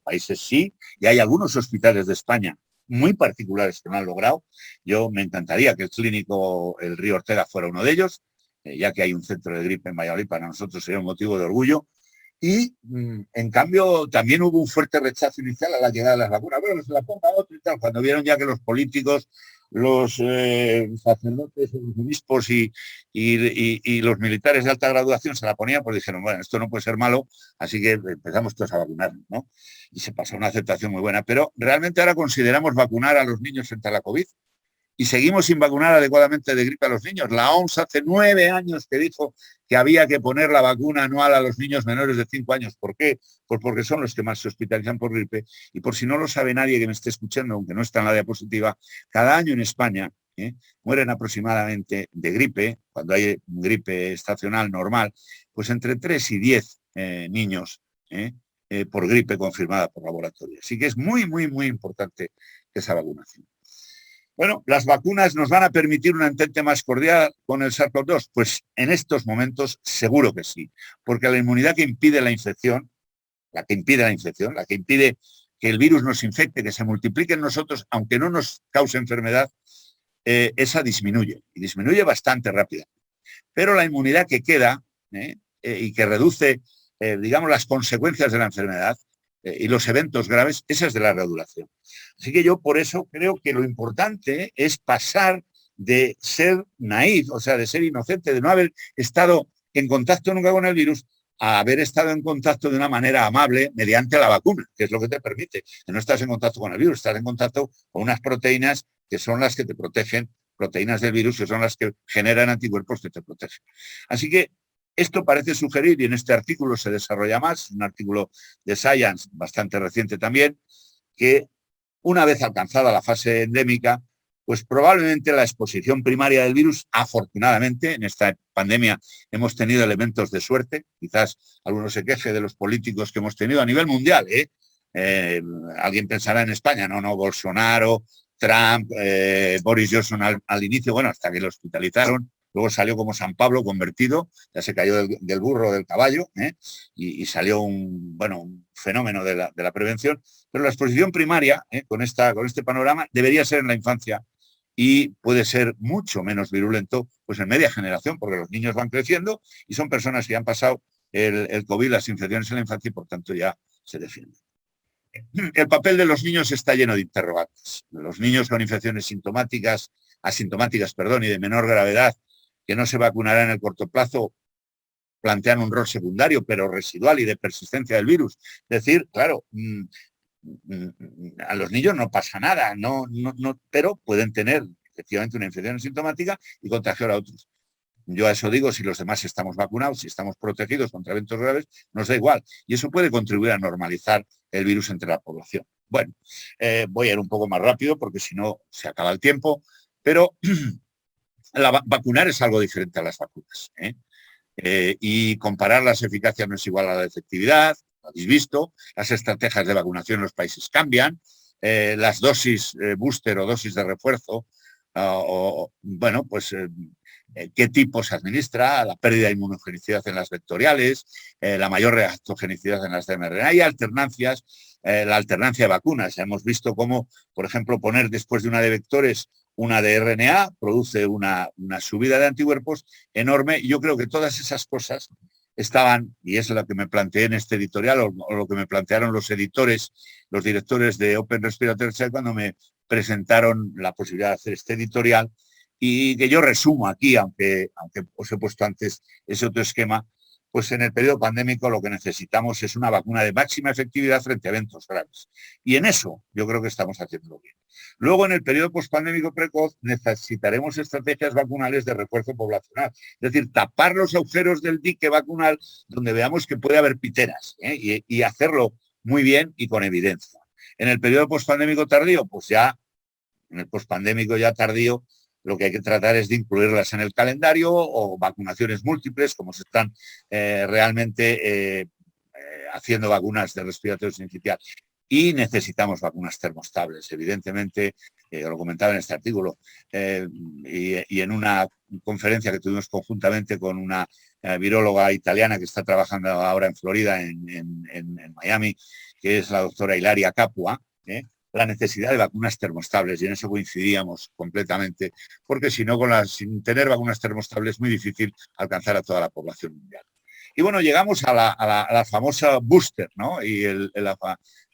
países sí, y hay algunos hospitales de España muy particulares que no han logrado. Yo me encantaría que el clínico El Río Ortega fuera uno de ellos, ya que hay un centro de gripe en Valladolid, para nosotros sería un motivo de orgullo. Y, en cambio, también hubo un fuerte rechazo inicial a la llegada de las vacunas. Bueno, se la ponga otro y tal. Cuando vieron ya que los políticos, los sacerdotes, los obispos y los militares de alta graduación se la ponían, pues dijeron, bueno, esto no puede ser malo, así que empezamos todos a vacunarnos, ¿no? Y se pasó una aceptación muy buena. Pero realmente ahora consideramos vacunar a los niños frente a la COVID y seguimos sin vacunar adecuadamente de gripe a los niños. La OMS hace 9 años que dijo que había que poner la vacuna anual a los niños menores de 5 años. ¿Por qué? Pues porque son los que más se hospitalizan por gripe. Y por si no lo sabe nadie que me esté escuchando, aunque no está en la diapositiva, cada año en España mueren aproximadamente de gripe, cuando hay gripe estacional normal, pues entre 3 y 10 niños por gripe confirmada por laboratorio. Así que es muy, muy, muy importante esa vacunación. Bueno, ¿las vacunas nos van a permitir un entente más cordial con el SARS-CoV-2? Pues en estos momentos seguro que sí, porque la inmunidad que impide la infección, la que impide que el virus nos infecte, que se multiplique en nosotros, aunque no nos cause enfermedad, esa disminuye, y disminuye bastante rápida. Pero la inmunidad que queda y que reduce, digamos, las consecuencias de la enfermedad, y los eventos graves, esa es de larga duración. Así que yo por eso creo que lo importante es pasar de ser naïf, o sea, de ser inocente, de no haber estado en contacto nunca con el virus, a haber estado en contacto de una manera amable mediante la vacuna, que es lo que te permite. Que no estás en contacto con el virus, estás en contacto con unas proteínas que son las que te protegen, proteínas del virus que son las que generan anticuerpos que te protegen. Así que esto parece sugerir, y en este artículo se desarrolla más, un artículo de Science bastante reciente también, que una vez alcanzada la fase endémica, pues probablemente la exposición primaria del virus, afortunadamente, en esta pandemia hemos tenido elementos de suerte, quizás alguno se queje de los políticos que hemos tenido a nivel mundial, alguien pensará en España, no, Bolsonaro, Trump, Boris Johnson al inicio, bueno, hasta que lo hospitalizaron. Luego salió como San Pablo convertido, ya se cayó del burro, del caballo, y salió un fenómeno de la prevención. Pero la exposición primaria, con este panorama, debería ser en la infancia y puede ser mucho menos virulento pues en media generación, porque los niños van creciendo y son personas que han pasado el COVID, las infecciones en la infancia y por tanto ya se defienden. El papel de los niños está lleno de interrogantes. Los niños con infecciones asintomáticas, y de menor gravedad, que no se vacunará en el corto plazo, plantean un rol secundario, pero residual y de persistencia del virus. Es decir, claro, a los niños no pasa nada, pero pueden tener efectivamente una infección asintomática y contagiar a otros. Yo a eso digo, si los demás estamos vacunados, si estamos protegidos contra eventos graves, nos da igual. Y eso puede contribuir a normalizar el virus entre la población. Bueno, voy a ir un poco más rápido porque si no se acaba el tiempo, pero vacunar es algo diferente a las vacunas. Y comparar las eficacias no es igual a la efectividad, lo habéis visto, las estrategias de vacunación en los países cambian, las dosis booster o dosis de refuerzo, qué tipo se administra, la pérdida de inmunogenicidad en las vectoriales, la mayor reactogenicidad en las de mRNA. Hay alternancias, la alternancia de vacunas. Hemos visto cómo, por ejemplo, poner después de una de vectores una de RNA produce una subida de anticuerpos enorme. Yo creo que todas esas cosas estaban, y es lo que me planteé en este editorial, o lo que me plantearon los directores de Open Respiratory Check cuando me presentaron la posibilidad de hacer este editorial, y que yo resumo aquí, aunque os he puesto antes ese otro esquema. Pues en el periodo pandémico lo que necesitamos es una vacuna de máxima efectividad frente a eventos graves. Y en eso yo creo que estamos haciendo bien. Luego, en el periodo postpandémico precoz, necesitaremos estrategias vacunales de refuerzo poblacional. Es decir, tapar los agujeros del dique vacunal donde veamos que puede haber piteras, y hacerlo muy bien y con evidencia. En el periodo pospandémico tardío, pues ya, en el pospandémico ya tardío, lo que hay que tratar es de incluirlas en el calendario o vacunaciones múltiples, como se están realmente haciendo vacunas de respiratorio sincitial. Y necesitamos vacunas termostables, evidentemente, lo comentaba en este artículo, y en una conferencia que tuvimos conjuntamente con una viróloga italiana que está trabajando ahora en Florida, en Miami, que es la doctora Ilaria Capua, la necesidad de vacunas termostables, y en eso coincidíamos completamente, porque si no, sin tener vacunas termostables es muy difícil alcanzar a toda la población mundial. Y bueno, llegamos a la famosa booster, ¿no? Y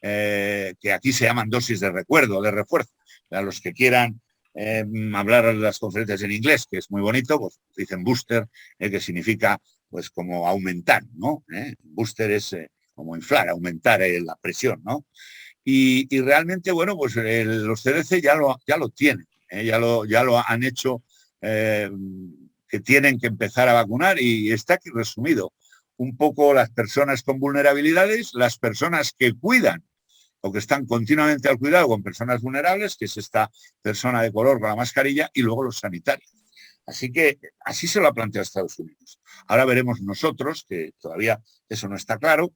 que aquí se llaman dosis de recuerdo, de refuerzo. A los que quieran hablar las conferencias en inglés, que es muy bonito, pues dicen booster, que significa pues como aumentar, ¿no? Booster es como inflar, aumentar la presión, ¿no? Y realmente, bueno, pues los CDC ya lo tienen, ya lo han hecho, que tienen que empezar a vacunar, y está aquí resumido. Un poco las personas con vulnerabilidades, las personas que cuidan o que están continuamente al cuidado con personas vulnerables, que es esta persona de color con la mascarilla, y luego los sanitarios. Así que así se lo ha planteado Estados Unidos. Ahora veremos nosotros, que todavía eso no está claro,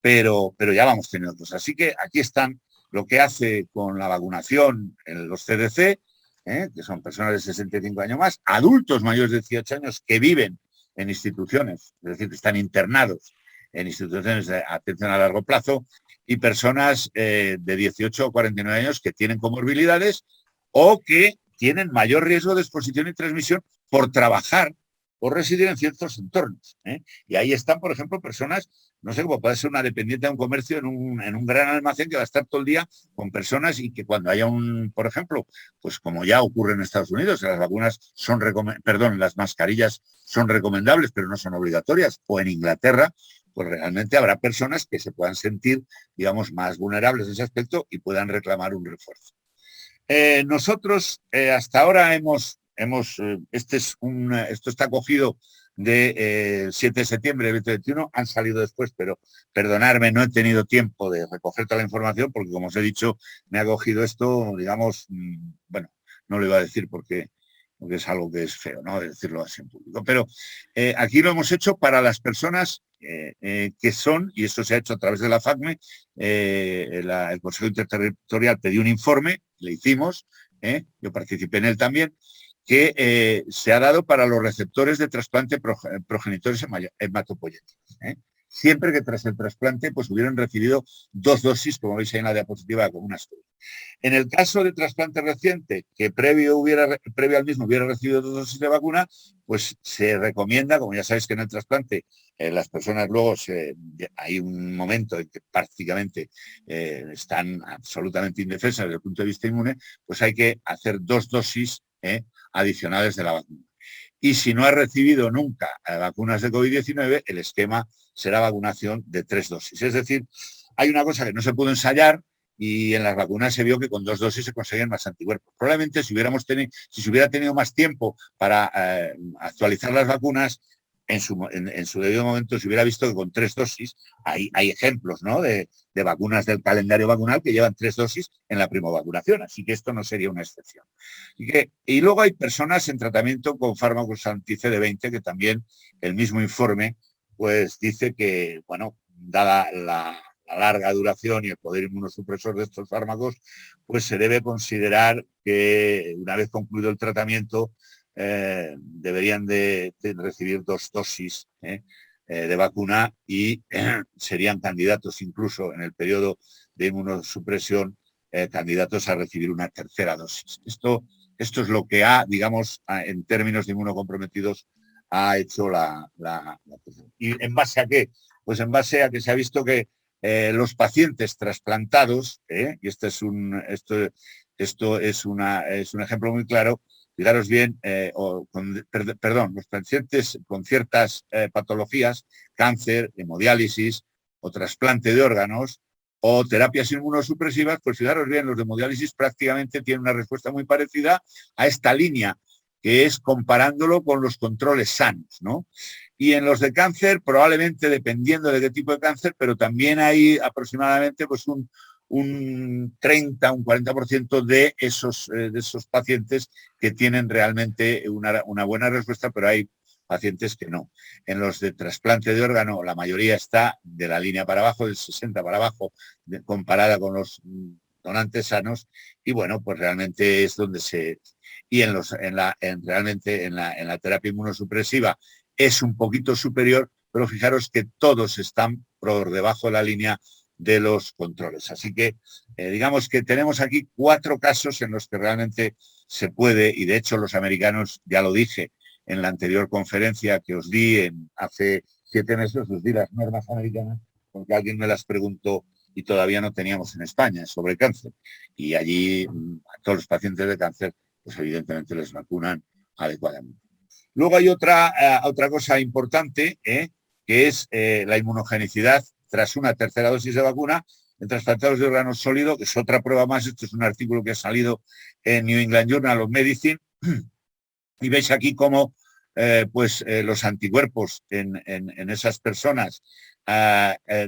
pero ya vamos teniendo cosas. Así que aquí están lo que hace con la vacunación en los CDC, que son personas de 65 años más, adultos mayores de 18 años que viven en instituciones, es decir, que están internados en instituciones de atención a largo plazo, y personas de 18 o 49 años que tienen comorbilidades o que tienen mayor riesgo de exposición y transmisión por trabajar o residir en ciertos entornos. Y ahí están, por ejemplo, personas, no sé, como puede ser una dependiente de un comercio en un gran almacén, que va a estar todo el día con personas, y que cuando haya por ejemplo, pues como ya ocurre en Estados Unidos, las vacunas las mascarillas son recomendables, pero no son obligatorias, o en Inglaterra, pues realmente habrá personas que se puedan sentir, digamos, más vulnerables en ese aspecto y puedan reclamar un refuerzo. Nosotros hasta ahora esto está cogido de 7 de septiembre de 2021, han salido después, pero perdonadme, no he tenido tiempo de recoger toda la información, porque como os he dicho, me ha cogido esto, digamos, bueno, no lo iba a decir porque es algo que es feo, ¿no?, de decirlo así en público. Pero aquí lo hemos hecho para las personas que son, y esto se ha hecho a través de la FACME, el Consejo Interterritorial pidió un informe, le hicimos, yo participé en él también, que se ha dado para los receptores de trasplante progenitores hematopoyéticos. Siempre que tras el trasplante pues hubieran recibido 2 dosis, como veis ahí en la diapositiva, con una estudia. En el caso de trasplante reciente, que previo al mismo hubiera recibido 2 dosis de vacuna, pues se recomienda, como ya sabéis que en el trasplante las personas luego hay un momento en que prácticamente están absolutamente indefensas desde el punto de vista inmune, pues hay que hacer 2 dosis adicionales de la vacuna. Y si no ha recibido nunca vacunas de COVID-19, el esquema será vacunación de 3 dosis. Es decir, hay una cosa que no se pudo ensayar, y en las vacunas se vio que con 2 dosis se conseguían más anticuerpos. Probablemente si se hubiera tenido más tiempo para actualizar las vacunas, en su debido momento se hubiera visto que con 3 dosis, hay ejemplos, ¿no?, de vacunas del calendario vacunal que llevan 3 dosis en la primovacunación, así que esto no sería una excepción. Y luego hay personas en tratamiento con fármacos anti-CD20, que también el mismo informe pues dice que, bueno, dada la larga duración y el poder inmunosupresor de estos fármacos, pues se debe considerar que una vez concluido el tratamiento deberían de recibir 2 dosis de vacuna, y serían candidatos incluso en el periodo de inmunosupresión, candidatos a recibir una tercera dosis. Esto es lo que digamos, en términos de inmunocomprometidos, ha hecho ¿Y en base a qué? Pues en base a que se ha visto que los pacientes trasplantados, y esto es un ejemplo muy claro, fijaros bien, los pacientes con ciertas patologías, cáncer, hemodiálisis o trasplante de órganos o terapias inmunosupresivas, pues fijaros bien, los de hemodiálisis prácticamente tienen una respuesta muy parecida a esta línea, que es comparándolo con los controles sanos, ¿no? Y en los de cáncer, probablemente dependiendo de qué tipo de cáncer, pero también hay aproximadamente pues un un 30, un 40% de esos pacientes que tienen realmente una buena respuesta, pero hay pacientes que no. En los de trasplante de órgano, la mayoría está de la línea para abajo, del 60 para abajo, comparada con los donantes sanos, y bueno, pues realmente es donde y realmente en la terapia inmunosupresiva es un poquito superior, pero fijaros que todos están por debajo de la línea de los controles. Así que digamos que tenemos aquí 4 casos en los que realmente se puede, y de hecho los americanos, ya lo dije en la anterior conferencia que os di hace 7 meses, os di las normas americanas, porque alguien me las preguntó y todavía no teníamos en España sobre cáncer. Y allí a todos los pacientes de cáncer, pues evidentemente les vacunan adecuadamente. Luego hay otra cosa importante, que es la inmunogenicidad tras una tercera dosis de vacuna en trasplantados de órganos sólidos, que es otra prueba más. Esto es un artículo que ha salido en New England Journal of Medicine, y veis aquí cómo los anticuerpos en esas personas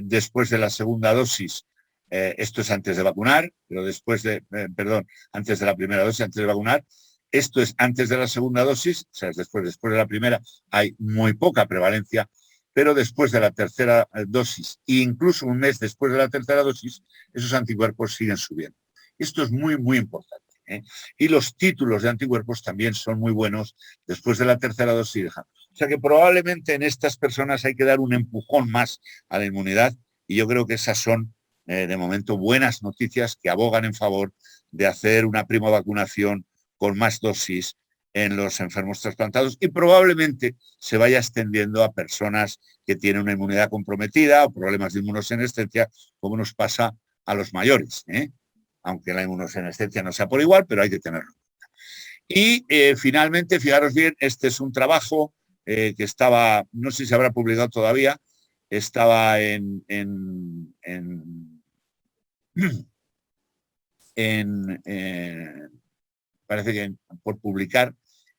después de la segunda dosis, esto es antes de vacunar, pero antes de la primera dosis, antes de vacunar, esto es antes de la segunda dosis, o sea, después de la primera hay muy poca prevalencia, pero después de la tercera dosis, e incluso un mes después de la tercera dosis, esos anticuerpos siguen subiendo. Esto es muy, muy importante. Y los títulos de anticuerpos también son muy buenos después de la tercera dosis. O sea que probablemente en estas personas hay que dar un empujón más a la inmunidad, y yo creo que esas son, de momento, buenas noticias que abogan en favor de hacer una prima vacunación con más dosis en los enfermos trasplantados, y probablemente se vaya extendiendo a personas que tienen una inmunidad comprometida o problemas de inmunosenescencia, como nos pasa a los mayores, aunque la inmunosenescencia no sea por igual, pero hay que tenerlo. Y finalmente, fijaros bien, este es un trabajo que estaba, no sé si se habrá publicado todavía, estaba parece que por publicar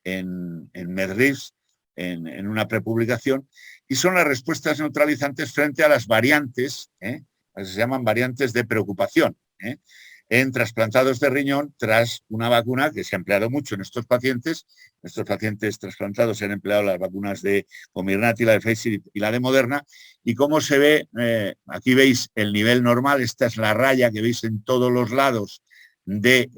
en Medris, en una prepublicación, y son las respuestas neutralizantes frente a las variantes, que se llaman variantes de preocupación, en trasplantados de riñón tras una vacuna que se ha empleado mucho en estos pacientes. Estos pacientes trasplantados se han empleado las vacunas de Comirnaty, la de Pfizer y la de Moderna, y como se ve, aquí veis el nivel normal, esta es la raya que veis en todos los lados de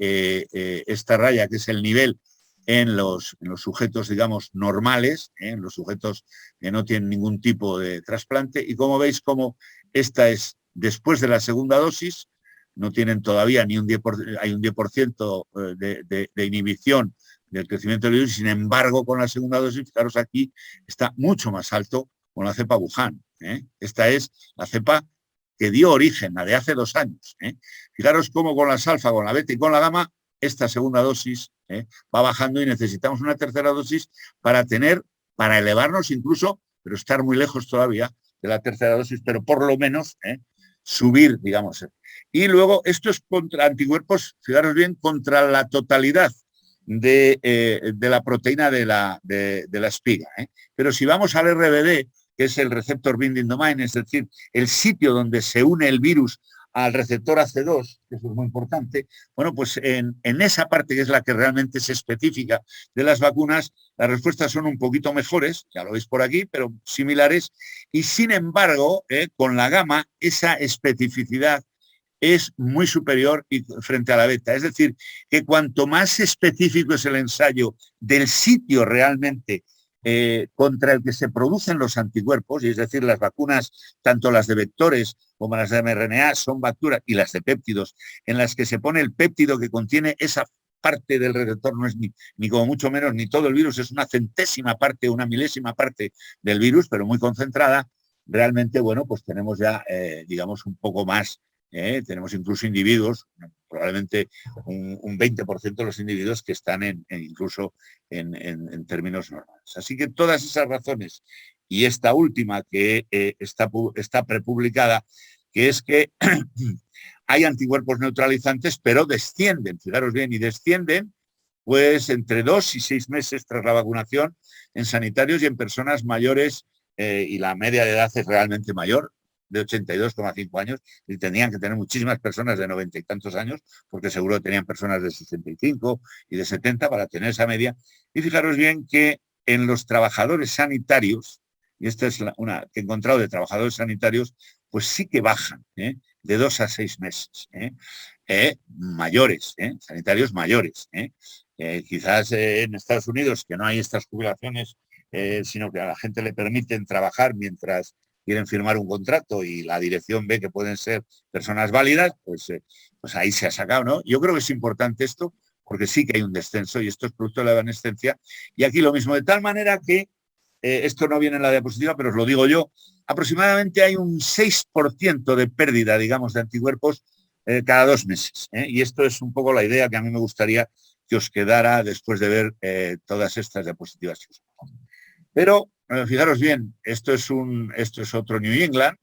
esta raya, que es el nivel en los sujetos, digamos, normales, en los sujetos que no tienen ningún tipo de trasplante, y como veis, como esta es después de la segunda dosis, no tienen todavía ni un 10%, hay un 10% de inhibición del crecimiento del virus, sin embargo, con la segunda dosis, fijaros aquí, está mucho más alto con la cepa Wuhan. Esta es la cepa que dio origen, la de hace 2 años. Fijaros cómo con la alfa, con la beta y con la gamma, esta segunda dosis va bajando, y necesitamos una tercera dosis para elevarnos incluso, pero estar muy lejos todavía de la tercera dosis, pero por lo menos subir, digamos. Y luego esto es contra anticuerpos, fijaros bien, contra la totalidad de la proteína de la espiga. Pero si vamos al RBD, que es el receptor binding domain, es decir, el sitio donde se une el virus al receptor AC2, que eso es muy importante, bueno, pues en esa parte, que es la que realmente es específica de las vacunas, las respuestas son un poquito mejores, ya lo veis por aquí, pero similares, y sin embargo, con la gamma, esa especificidad es muy superior frente a la beta. Es decir, que cuanto más específico es el ensayo del sitio realmente contra el que se producen los anticuerpos, y es decir, las vacunas, tanto las de vectores como las de mRNA, son vacunas, y las de péptidos, en las que se pone el péptido que contiene esa parte del receptor, no es ni como mucho menos ni todo el virus, es una centésima parte, una milésima parte del virus, pero muy concentrada. Realmente, bueno, pues tenemos ya, digamos, un poco más. Tenemos incluso individuos, probablemente un 20% de los individuos que están incluso en términos normales. Así que todas esas razones, y esta última que está prepublicada, que es que hay anticuerpos neutralizantes, pero descienden, fijaros bien, y descienden pues entre 2 y 6 meses tras la vacunación en sanitarios y en personas mayores, y la media de edad es realmente mayor, de 82,5 años, y tendrían que tener muchísimas personas de 90 y tantos años, porque seguro tenían personas de 65 y de 70 para tener esa media. Y fijaros bien que en los trabajadores sanitarios, y esta es una que he encontrado de trabajadores sanitarios, pues sí que bajan, de 2 a 6 meses, mayores, sanitarios mayores. Quizás en Estados Unidos, que no hay estas jubilaciones, sino que a la gente le permiten trabajar mientras quieren firmar un contrato y la dirección ve que pueden ser personas válidas, pues ahí se ha sacado, ¿no? Yo creo que es importante esto, porque sí que hay un descenso y esto es producto de la evanescencia. Y aquí lo mismo, de tal manera que esto no viene en la diapositiva, pero os lo digo yo, aproximadamente hay un 6% de pérdida, digamos, de anticuerpos cada 2 meses. Y esto es un poco la idea que a mí me gustaría que os quedara después de ver todas estas diapositivas. Pero fijaros bien, esto es otro New England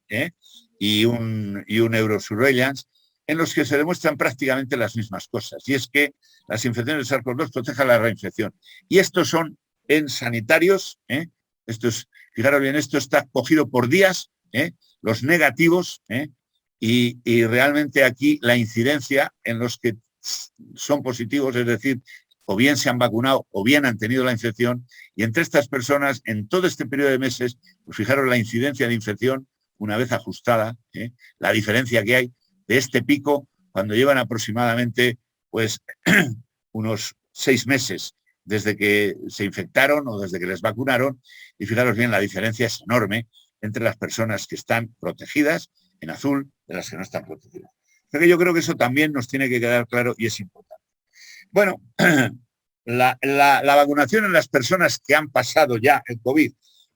y un Eurosurveillance, en los que se demuestran prácticamente las mismas cosas. Y es que las infecciones de SARS-CoV-2 protegen la reinfección. Y estos son en sanitarios, fijaros bien, esto está cogido por días, los negativos, y realmente aquí la incidencia en los que son positivos, es decir, o bien se han vacunado o bien han tenido la infección, y entre estas personas, en todo este periodo de meses, pues fijaros la incidencia de infección, una vez ajustada, la diferencia que hay de este pico cuando llevan aproximadamente pues unos 6 meses desde que se infectaron o desde que les vacunaron, y fijaros bien, la diferencia es enorme entre las personas que están protegidas, en azul, de las que no están protegidas. Pero yo creo que eso también nos tiene que quedar claro y es importante. Bueno, la vacunación en las personas que han pasado ya el COVID,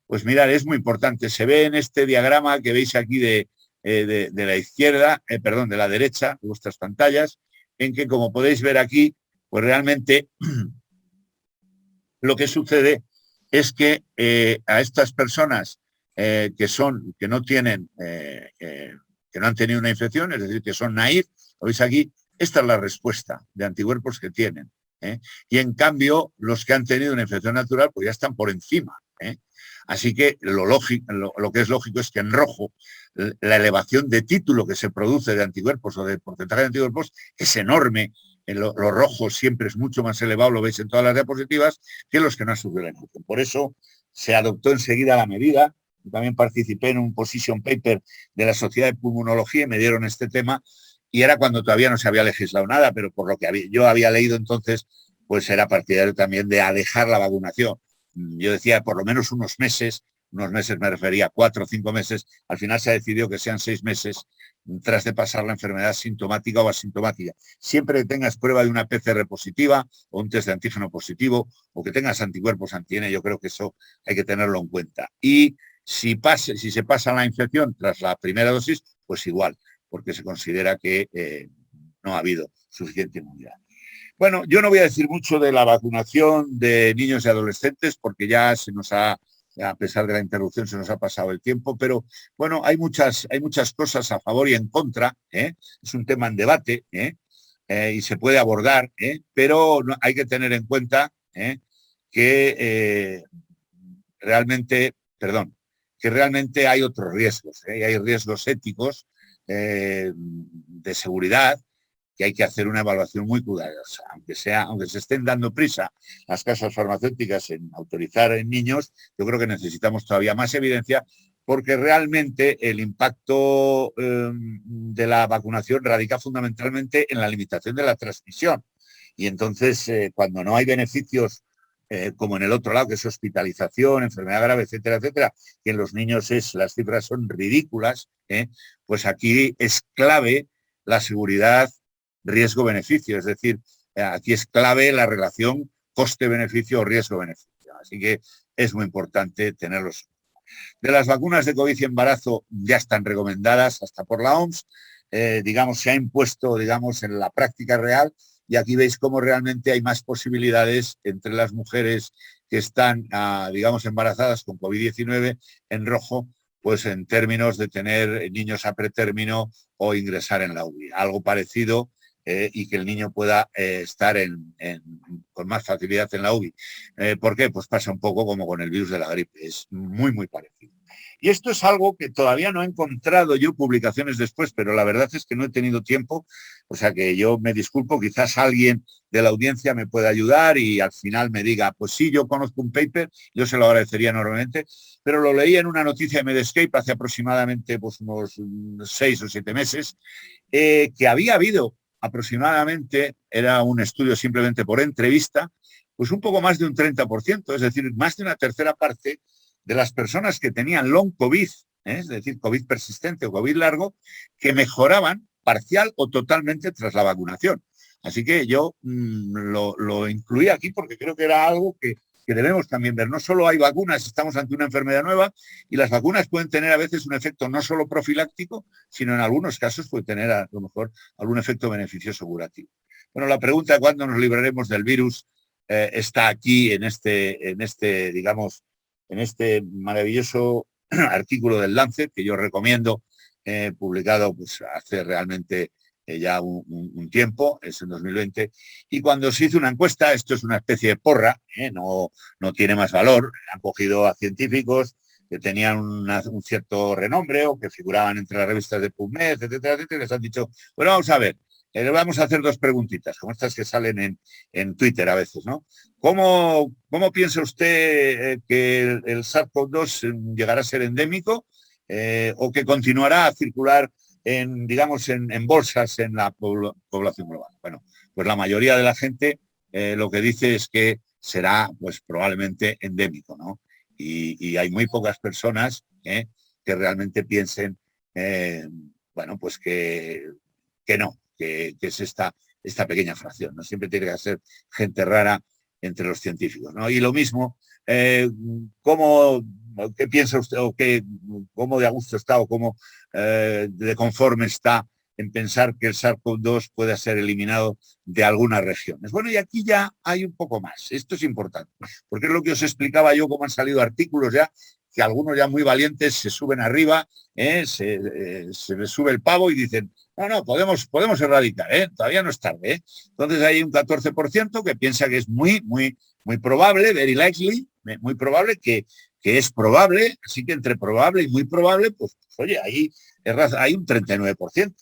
pues mirad, es muy importante. Se ve en este diagrama que veis aquí de la izquierda, de la derecha, de vuestras pantallas, en que, como podéis ver aquí, pues realmente lo que sucede es que a estas personas que no tienen, que no han tenido una infección, es decir, que son naïf, lo veis aquí, esta es la respuesta de anticuerpos que tienen. Y en cambio, los que han tenido una infección natural, pues ya están por encima. Así que lo que es lógico es que en rojo la elevación de título que se produce de anticuerpos o de porcentaje de anticuerpos es enorme. En lo rojo siempre es mucho más elevado, lo veis en todas las diapositivas, que los que no han sufrido la infección. Por eso se adoptó enseguida la medida. Yo también participé en un position paper de la Sociedad de Pulmonología y me dieron este tema, y era cuando todavía no se había legislado nada, pero por lo que yo había leído entonces, pues era partidario también de alejar la vacunación. Yo decía por lo menos unos meses me refería a 4 o 5 meses, al final se ha decidido que sean 6 meses tras de pasar la enfermedad sintomática o asintomática. Siempre que tengas prueba de una PCR positiva o un test de antígeno positivo o que tengas anticuerpos anti-N, yo creo que eso hay que tenerlo en cuenta. Y si se pasa la infección tras la primera dosis, pues igual, porque se considera que no ha habido suficiente inmunidad. Bueno, yo no voy a decir mucho de la vacunación de niños y adolescentes porque ya a pesar de la interrupción, se nos ha pasado el tiempo, pero bueno, hay muchas cosas a favor y en contra, es un tema en debate y se puede abordar, pero hay que tener en cuenta que realmente hay otros riesgos, y hay riesgos éticos de seguridad, que hay que hacer una evaluación muy cuidadosa. Aunque se estén dando prisa las casas farmacéuticas en autorizar en niños, yo creo que necesitamos todavía más evidencia, porque realmente el impacto de la vacunación radica fundamentalmente en la limitación de la transmisión. Y entonces, cuando no hay beneficios, como en el otro lado, que es hospitalización, enfermedad grave, etcétera, etcétera, que en los niños las cifras son ridículas, pues aquí es clave la seguridad riesgo-beneficio, es decir, aquí es clave la relación coste-beneficio o riesgo-beneficio. Así que es muy importante tenerlos. De las vacunas de COVID y embarazo ya están recomendadas hasta por la OMS, se ha impuesto, en la práctica real, y aquí veis cómo realmente hay más posibilidades entre las mujeres que están, embarazadas con COVID-19 en rojo, pues en términos de tener niños a pretérmino o ingresar en la UBI. Algo parecido y que el niño pueda estar con más facilidad en la UBI. ¿Por qué? Pues pasa un poco como con el virus de la gripe, es muy, muy parecido. Y esto es algo que todavía no he encontrado yo publicaciones después, pero la verdad es que no he tenido tiempo, o sea que yo me disculpo, quizás alguien de la audiencia me pueda ayudar y al final me diga, pues sí, yo conozco un paper, yo se lo agradecería enormemente, pero lo leí en una noticia de Medscape hace aproximadamente pues, unos 6 o 7 meses, que había habido aproximadamente, era un estudio simplemente por entrevista, pues un poco más de un 30%, es decir, más de una tercera parte de las personas que tenían long COVID, es decir, COVID persistente o COVID largo, que mejoraban parcial o totalmente tras la vacunación. Así que yo lo incluí aquí porque creo que era algo que debemos también ver. No solo hay vacunas, estamos ante una enfermedad nueva y las vacunas pueden tener a veces un efecto no solo profiláctico, sino en algunos casos puede tener a lo mejor algún efecto beneficioso curativo. Bueno, la pregunta de cuándo nos libraremos del virus está aquí en este, digamos, en este maravilloso artículo del Lancet, que yo recomiendo, publicado pues, hace realmente ya un tiempo, es en 2020, y cuando se hizo una encuesta, esto es una especie de porra, no tiene más valor, han cogido a científicos que tenían un cierto renombre o que figuraban entre las revistas de PubMed, etcétera, etcétera, y les han dicho, bueno, vamos a ver, vamos a hacer 2 preguntitas, como estas que salen en Twitter a veces, ¿no? ¿Cómo piensa usted que el SARS-CoV-2 llegará a ser endémico o que continuará a circular digamos, en bolsas en la población global? Bueno, pues la mayoría de la gente lo que dice es que será pues probablemente endémico, ¿no? Y hay muy pocas personas que realmente piensen, bueno, pues que no, que es esta pequeña fracción, ¿no? Siempre tiene que ser gente rara entre los científicos, ¿no? Y lo mismo, ¿qué piensa usted o cómo de a gusto está o cómo de conforme está en pensar que el SARS-CoV-2 pueda ser eliminado de algunas regiones? Bueno, y aquí ya hay un poco más. Esto es importante, porque es lo que os explicaba yo, cómo han salido artículos ya, que algunos ya muy valientes se suben arriba, se les sube el pavo y dicen, no, podemos erradicar, todavía no es tarde. Entonces hay un 14% que piensa que es muy probable, very likely, muy probable, que es probable, así que entre probable y muy probable, pues oye, ahí hay un 39%,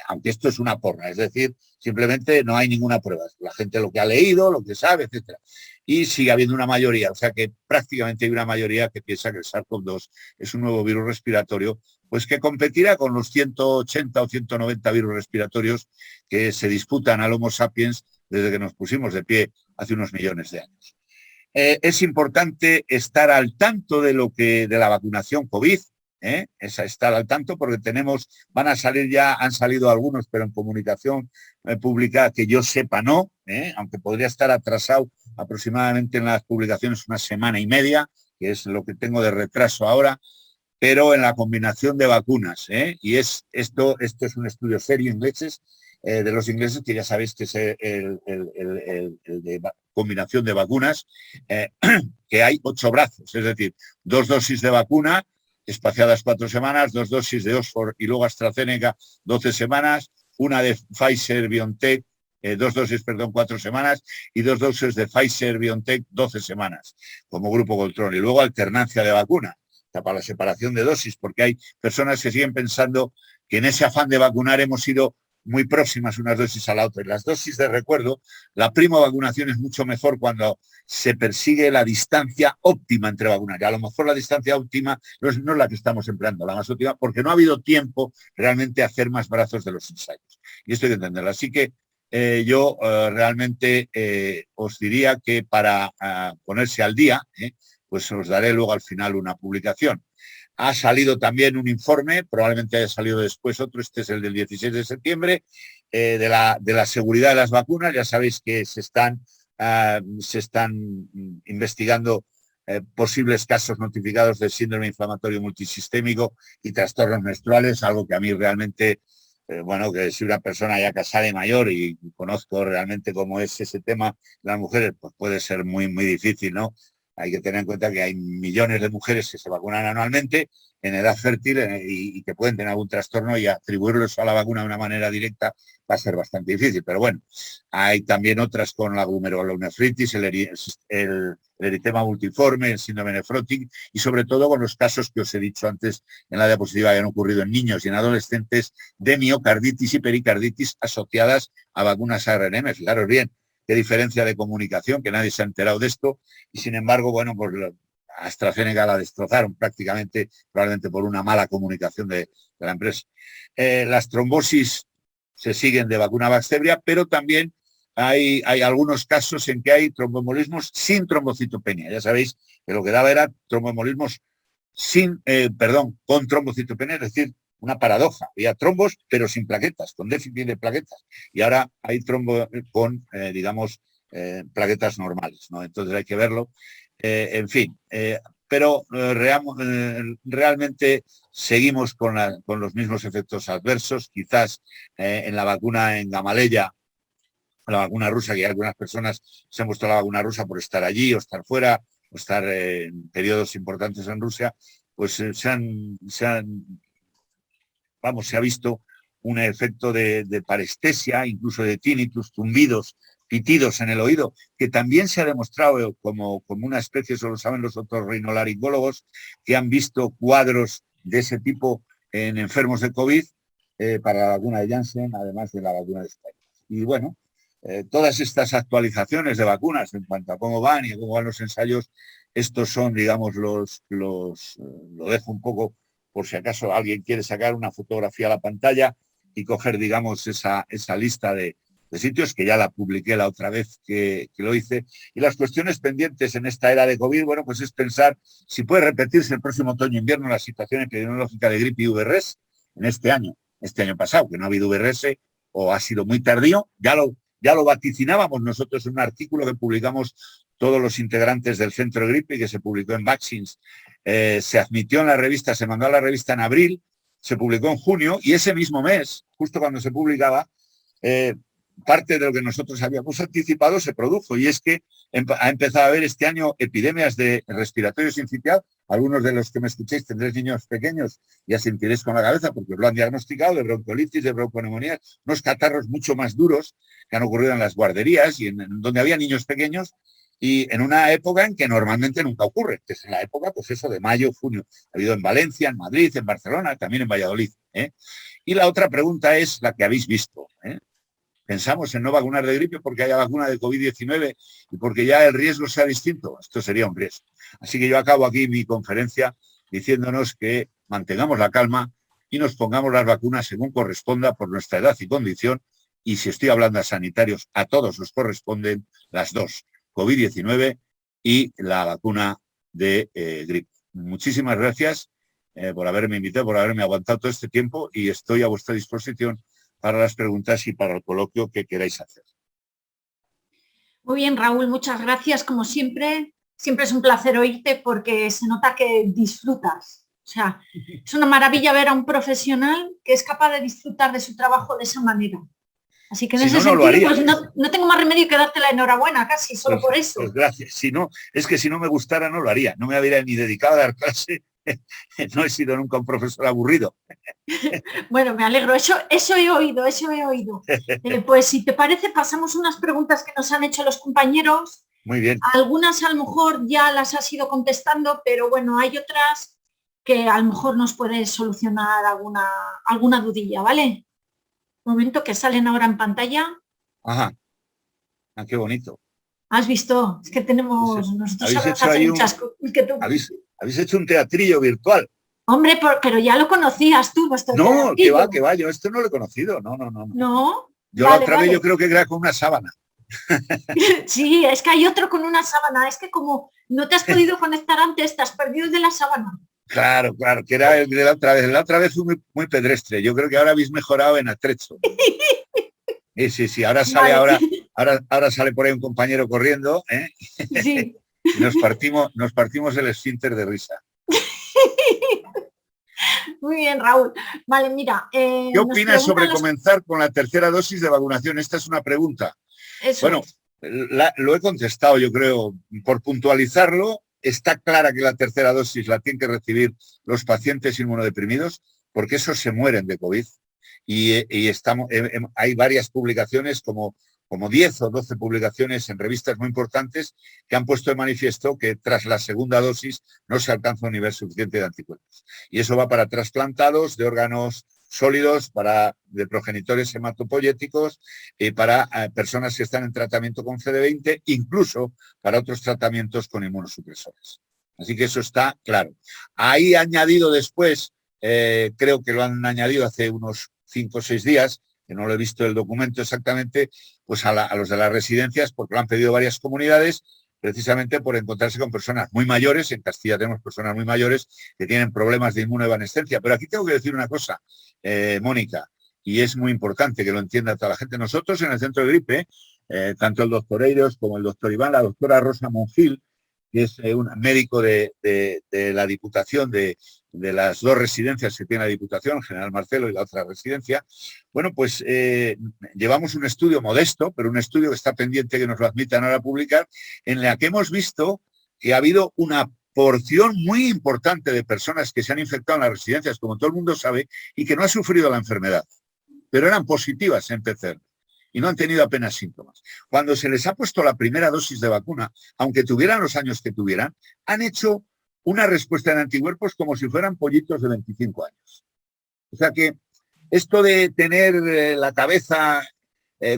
aunque esto es una porra, es decir, simplemente no hay ninguna prueba. La gente lo que ha leído, lo que sabe, etcétera. Y sigue habiendo una mayoría, o sea que prácticamente hay una mayoría que piensa que el SARS-CoV-2 es un nuevo virus respiratorio, pues que competirá con los 180 o 190 virus respiratorios que se disputan al Homo sapiens desde que nos pusimos de pie hace unos millones de años. Es importante estar al tanto de la vacunación COVID, es estar al tanto porque van a salir ya, han salido algunos, pero en comunicación pública que yo sepa no, aunque podría estar atrasado aproximadamente en las publicaciones una semana y media, que es lo que tengo de retraso ahora, pero en la combinación de vacunas, y esto es un estudio serio inglés, de los ingleses, que ya sabéis que es el de combinación de vacunas, que hay 8 brazos, es decir, 2 dosis de vacuna espaciadas 4 semanas, 2 dosis de Oxford y luego AstraZeneca 12 semanas, una de Pfizer-BioNTech, 2 dosis, 4 semanas, y 2 dosis de Pfizer-BioNTech 12 semanas como grupo control. Y luego alternancia de vacuna para la separación de dosis, porque hay personas que siguen pensando que en ese afán de vacunar hemos ido muy próximas unas dosis a la otra. Y las dosis de recuerdo, la prima vacunación es mucho mejor cuando se persigue la distancia óptima entre vacunas. Y a lo mejor la distancia óptima no es la que estamos empleando, la más óptima, porque no ha habido tiempo realmente a hacer más brazos de los ensayos. Y esto hay que entenderlo. Así que yo realmente os diría que para ponerse al día, pues os daré luego al final una publicación. Ha salido también un informe, probablemente haya salido después otro, este es el del 16 de septiembre, de la seguridad de las vacunas. Ya sabéis que se están investigando posibles casos notificados de síndrome inflamatorio multisistémico y trastornos menstruales, algo que a mí realmente, bueno, que si una persona ya casada y mayor y conozco realmente cómo es ese tema de las mujeres, pues puede ser muy difícil, ¿no? Hay que tener en cuenta que hay millones de mujeres que se vacunan anualmente en edad fértil y que pueden tener algún trastorno, y atribuirlos a la vacuna de una manera directa va a ser bastante difícil. Pero bueno, hay también otras con la glomerulonefritis, el el eritema multiforme, el síndrome nefrótico y sobre todo con los casos que os he dicho antes en la diapositiva que han ocurrido en niños y en adolescentes de miocarditis y pericarditis asociadas a vacunas ARNM. Fijaros bien, qué diferencia de comunicación, que nadie se ha enterado de esto y sin embargo, bueno, pues a AstraZeneca la destrozaron prácticamente, probablemente por una mala comunicación de la empresa. Las trombosis se siguen de vacuna Vaxzevria, pero también hay algunos casos en que hay tromboembolismos sin trombocitopenia. Ya sabéis que lo que daba era tromboembolismos con trombocitopenia, es decir, una paradoja. Había trombos, pero sin plaquetas, con déficit de plaquetas. Y ahora hay trombo con, plaquetas normales, ¿no? Entonces hay que verlo. En fin, pero realmente seguimos con los mismos efectos adversos. Quizás en la vacuna en Gamaleya, la vacuna rusa, que algunas personas se han puesto la vacuna rusa por estar allí o estar fuera o estar en periodos importantes en Rusia, pues se ha visto un efecto de parestesia, incluso de tinnitus, zumbidos, pitidos en el oído, que también se ha demostrado como una especie, eso lo saben los otorrinolaringólogos, que han visto cuadros de ese tipo en enfermos de COVID para la vacuna de Janssen, además de la vacuna de Sputnik. Y bueno, todas estas actualizaciones de vacunas en cuanto a cómo van y cómo van los ensayos, estos son, digamos, lo dejo un poco por si acaso alguien quiere sacar una fotografía a la pantalla y coger, digamos, esa lista de sitios que ya la publiqué la otra vez que lo hice. Y las cuestiones pendientes en esta era de COVID, bueno, pues es pensar si puede repetirse el próximo otoño-invierno la situación epidemiológica de gripe y VRS en este año pasado, que no ha habido VRS o ha sido muy tardío. Ya lo vaticinábamos nosotros en un artículo que publicamos todos los integrantes del centro de gripe y que se publicó en Vaccines. Se admitió en la revista, se mandó a la revista en abril, se publicó en junio y ese mismo mes, justo cuando se publicaba, parte de lo que nosotros habíamos anticipado se produjo y es que ha empezado a haber este año epidemias de respiratorio sincitial. Algunos de los que me escuchéis tendréis niños pequeños y asentiréis con la cabeza porque os lo han diagnosticado, de bronquiolitis, de bronconeumonía, unos catarros mucho más duros que han ocurrido en las guarderías y en donde había niños pequeños y en una época en que normalmente nunca ocurre, que es en la época, pues eso, de mayo, junio. Ha habido en Valencia, en Madrid, en Barcelona, también en Valladolid. Y la otra pregunta es la que habéis visto. Pensamos en no vacunar de gripe porque haya vacuna de COVID-19 y porque ya el riesgo sea distinto. Esto sería un riesgo. Así que yo acabo aquí mi conferencia diciéndonos que mantengamos la calma y nos pongamos las vacunas según corresponda por nuestra edad y condición. Y si estoy hablando a sanitarios, a todos nos corresponden las dos, COVID-19 y la vacuna de gripe. Muchísimas gracias por haberme invitado, por haberme aguantado todo este tiempo y estoy a vuestra disposición para las preguntas y para el coloquio que queráis hacer. Muy bien, Raúl, muchas gracias, como siempre. Siempre es un placer oírte porque se nota que disfrutas. O sea, es una maravilla ver a un profesional que es capaz de disfrutar de su trabajo de esa manera. Así que en ese sentido, pues no tengo más remedio que darte la enhorabuena casi, solo por eso. Pues gracias. Si no, es que si no me gustara no lo haría. No me habría ni dedicado a dar clase. No he sido nunca un profesor aburrido. Bueno, me alegro. Eso he oído. Pues si te parece, pasamos unas preguntas que nos han hecho los compañeros. Muy bien. Algunas a lo mejor ya las has ido contestando, pero bueno, hay otras que a lo mejor nos puedes solucionar alguna dudilla, ¿vale? Un momento, que salen ahora en pantalla. Ajá. Ah, qué bonito. ¿Has visto? Es que tenemos... Nosotros sabemos hacer muchas cosas que tú... ¿Habéis hecho un teatrillo virtual? Hombre, pero ya lo conocías tú. No, que va. Yo esto no lo he conocido. No. ¿No? Yo vale, la otra vez yo creo que era con una sábana. Sí, es que hay otro con una sábana. Es que como no te has podido conectar antes, te has perdido de la sábana. Claro, que era el de la otra vez. La otra vez fue muy pedestre. Yo creo que ahora habéis mejorado en atrecho. Sí. Ahora sale, vale. ahora sale por ahí un compañero corriendo, ¿eh? Sí. Y nos partimos el esfínter de risa. Muy bien, Raúl. Vale, mira. ¿Qué opinas sobre comenzar con la tercera dosis de vacunación? Esta es una pregunta. Bueno, lo he contestado, yo creo, por puntualizarlo. Está clara que la tercera dosis la tienen que recibir los pacientes inmunodeprimidos, porque esos se mueren de COVID. Y hay varias publicaciones como como 10 o 12 publicaciones en revistas muy importantes que han puesto de manifiesto que tras la segunda dosis no se alcanza un nivel suficiente de anticuerpos. Y eso va para trasplantados de órganos sólidos, de progenitores hematopoyéticos y para personas que están en tratamiento con CD20, incluso para otros tratamientos con inmunosupresores. Así que eso está claro. Ahí añadido después, creo que lo han añadido hace unos 5 o 6 días, que no lo he visto el documento exactamente, pues a los de las residencias, porque lo han pedido varias comunidades, precisamente por encontrarse con personas muy mayores. En Castilla tenemos personas muy mayores que tienen problemas de inmunoevanescencia. Pero aquí tengo que decir una cosa, Mónica, y es muy importante que lo entienda toda la gente. Nosotros en el centro de gripe, tanto el doctor Eiros como el doctor Iván, la doctora Rosa Monfil, que es un médico de la Diputación, de las 2 residencias que tiene la Diputación, General Marcelo y la otra residencia, bueno, pues llevamos un estudio modesto, pero un estudio que está pendiente que nos lo admitan ahora a publicar, en la que hemos visto que ha habido una porción muy importante de personas que se han infectado en las residencias, como todo el mundo sabe, y que no ha sufrido la enfermedad, pero eran positivas en PCR. Y no han tenido apenas síntomas. Cuando se les ha puesto la primera dosis de vacuna, aunque tuvieran los años que tuvieran, han hecho una respuesta en anticuerpos como si fueran pollitos de 25 años. O sea que esto de tener la cabeza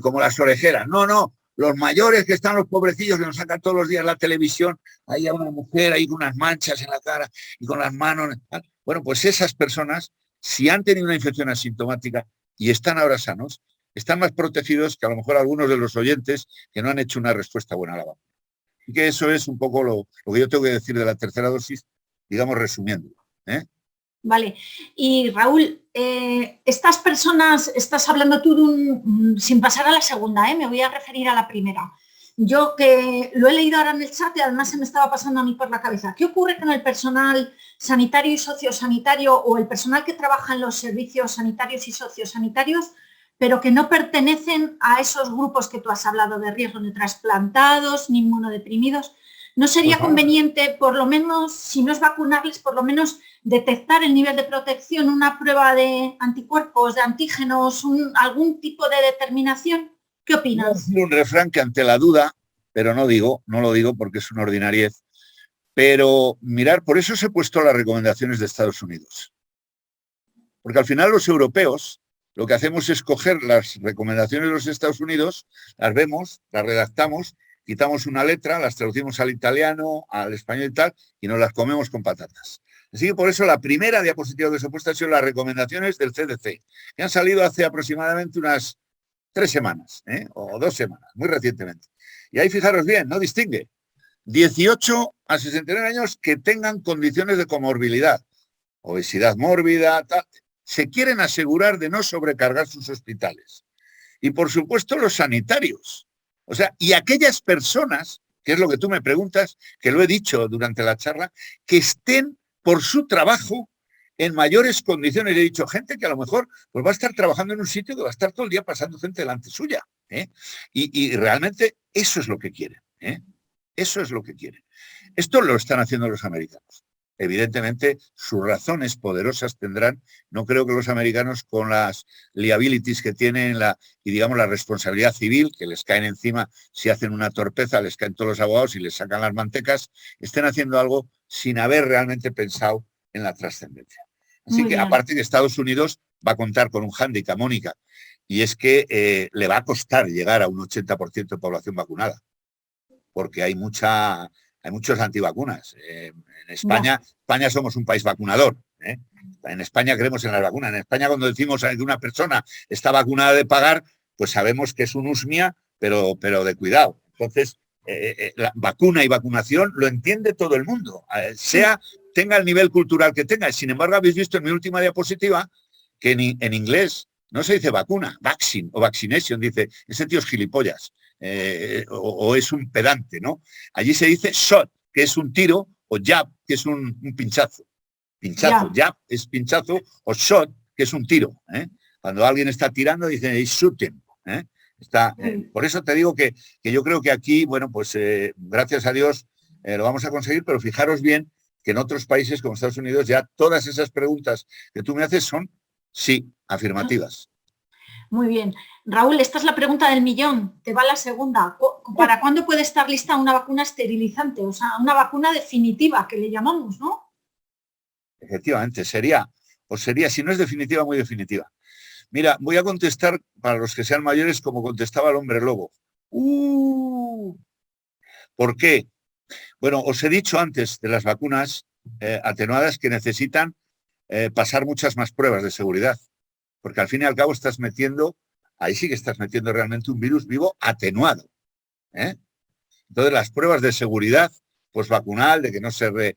como las orejeras, no, los mayores que están los pobrecillos que nos sacan todos los días la televisión, ahí a una mujer ahí con unas manchas en la cara y con las manos. Bueno, pues esas personas, si han tenido una infección asintomática y están ahora sanos, están más protegidos que a lo mejor algunos de los oyentes que no han hecho una respuesta buena a la vacuna. Y que eso es un poco lo que yo tengo que decir de la tercera dosis, digamos, resumiendo. Vale. Y Raúl, estas personas, estás hablando tú sin pasar a la segunda, me voy a referir a la primera. Yo que lo he leído ahora en el chat y además se me estaba pasando a mí por la cabeza. ¿Qué ocurre con el personal sanitario y sociosanitario o el personal que trabaja en los servicios sanitarios y sociosanitarios, pero que no pertenecen a esos grupos que tú has hablado de riesgo, ni trasplantados, ni inmunodeprimidos? ¿No sería conveniente, por lo menos, si no es vacunarles, por lo menos detectar el nivel de protección, una prueba de anticuerpos, de antígenos, algún tipo de determinación? ¿Qué opinas? Un refrán que ante la duda, pero no lo digo porque es una ordinariez, pero mirar, por eso os he puesto las recomendaciones de Estados Unidos. Porque al final los europeos lo que hacemos es coger las recomendaciones de los Estados Unidos, las vemos, las redactamos, quitamos una letra, las traducimos al italiano, al español y tal, y nos las comemos con patatas. Así que por eso la primera diapositiva que se ha puesto han sido las recomendaciones del CDC, que han salido hace aproximadamente unas 3 semanas, o 2 semanas, muy recientemente. Y ahí fijaros bien, no distingue. 18 a 69 años que tengan condiciones de comorbilidad, obesidad mórbida, tal. Se quieren asegurar de no sobrecargar sus hospitales. Y por supuesto los sanitarios. O sea, y aquellas personas, que es lo que tú me preguntas, que lo he dicho durante la charla, que estén por su trabajo en mayores condiciones. He dicho, gente que a lo mejor pues va a estar trabajando en un sitio que va a estar todo el día pasando gente delante suya. Y realmente eso es lo que quieren. Eso es lo que quieren. Esto lo están haciendo los americanos. Evidentemente, sus razones poderosas tendrán. No creo que los americanos, con las liabilities que tienen y digamos la responsabilidad civil, que les caen encima si hacen una torpeza, les caen todos los abogados y les sacan las mantecas, estén haciendo algo sin haber realmente pensado en la trascendencia. Así que, aparte que Estados Unidos va a contar con un hándicap, Mónica, y es que le va a costar llegar a un 80% de población vacunada, porque hay muchos antivacunas. En España somos un país vacunador. En España creemos en las vacunas. En España, cuando decimos que una persona está vacunada de pagar, pues sabemos que es un usmia, pero de cuidado. Entonces, la vacuna y vacunación lo entiende todo el mundo, tenga el nivel cultural que tenga. Sin embargo, habéis visto en mi última diapositiva que en inglés no se dice vacuna, vaccine o vaccination, dice, ese tío es gilipollas. O es un pedante, ¿no? Allí se dice shot, que es un tiro, o jab, que es un pinchazo. Jab es pinchazo, o shot, que es un tiro. Cuando alguien está tirando, dicen, he's shooting. Por eso te digo que yo creo que aquí, bueno, pues gracias a Dios lo vamos a conseguir, pero fijaros bien que en otros países como Estados Unidos ya todas esas preguntas que tú me haces son sí, afirmativas. Muy bien. Raúl, esta es la pregunta del millón. Te va la segunda. ¿Para cuándo puede estar lista una vacuna esterilizante? O sea, una vacuna definitiva, que le llamamos, ¿no? Efectivamente, sería, si no es definitiva, muy definitiva. Mira, voy a contestar para los que sean mayores como contestaba el hombre lobo. ¿Por qué? Bueno, os he dicho antes de las vacunas atenuadas que necesitan pasar muchas más pruebas de seguridad, porque al fin y al cabo estás metiendo, ahí sí que estás metiendo realmente un virus vivo atenuado. Entonces las pruebas de seguridad postvacunal, de que no se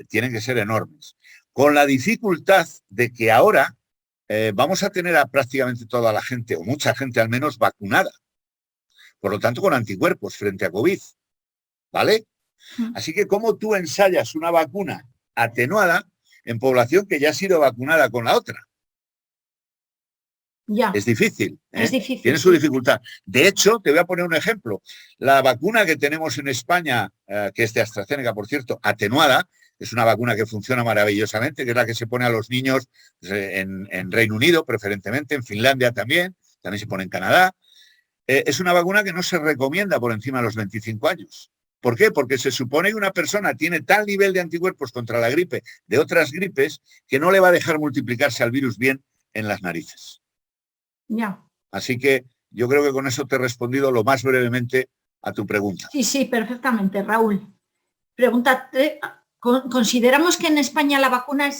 tienen que ser enormes. Con la dificultad de que ahora vamos a tener a prácticamente toda la gente, o mucha gente al menos, vacunada. Por lo tanto, con anticuerpos frente a COVID. ¿Vale? Así que, ¿cómo tú ensayas una vacuna atenuada en población que ya ha sido vacunada con la otra? Ya. Es difícil, ¿eh? Es difícil. Tiene su dificultad. De hecho, te voy a poner un ejemplo. La vacuna que tenemos en España, que es de AstraZeneca, por cierto, atenuada, es una vacuna que funciona maravillosamente, que es la que se pone a los niños en Reino Unido, preferentemente, en Finlandia también se pone en Canadá. Es una vacuna que no se recomienda por encima de los 25 años. ¿Por qué? Porque se supone que una persona tiene tal nivel de anticuerpos contra la gripe de otras gripes que no le va a dejar multiplicarse al virus bien en las narices. Ya. Así que yo creo que con eso te he respondido lo más brevemente a tu pregunta. Sí, perfectamente, Raúl. Pregúntate, ¿consideramos que en España la vacuna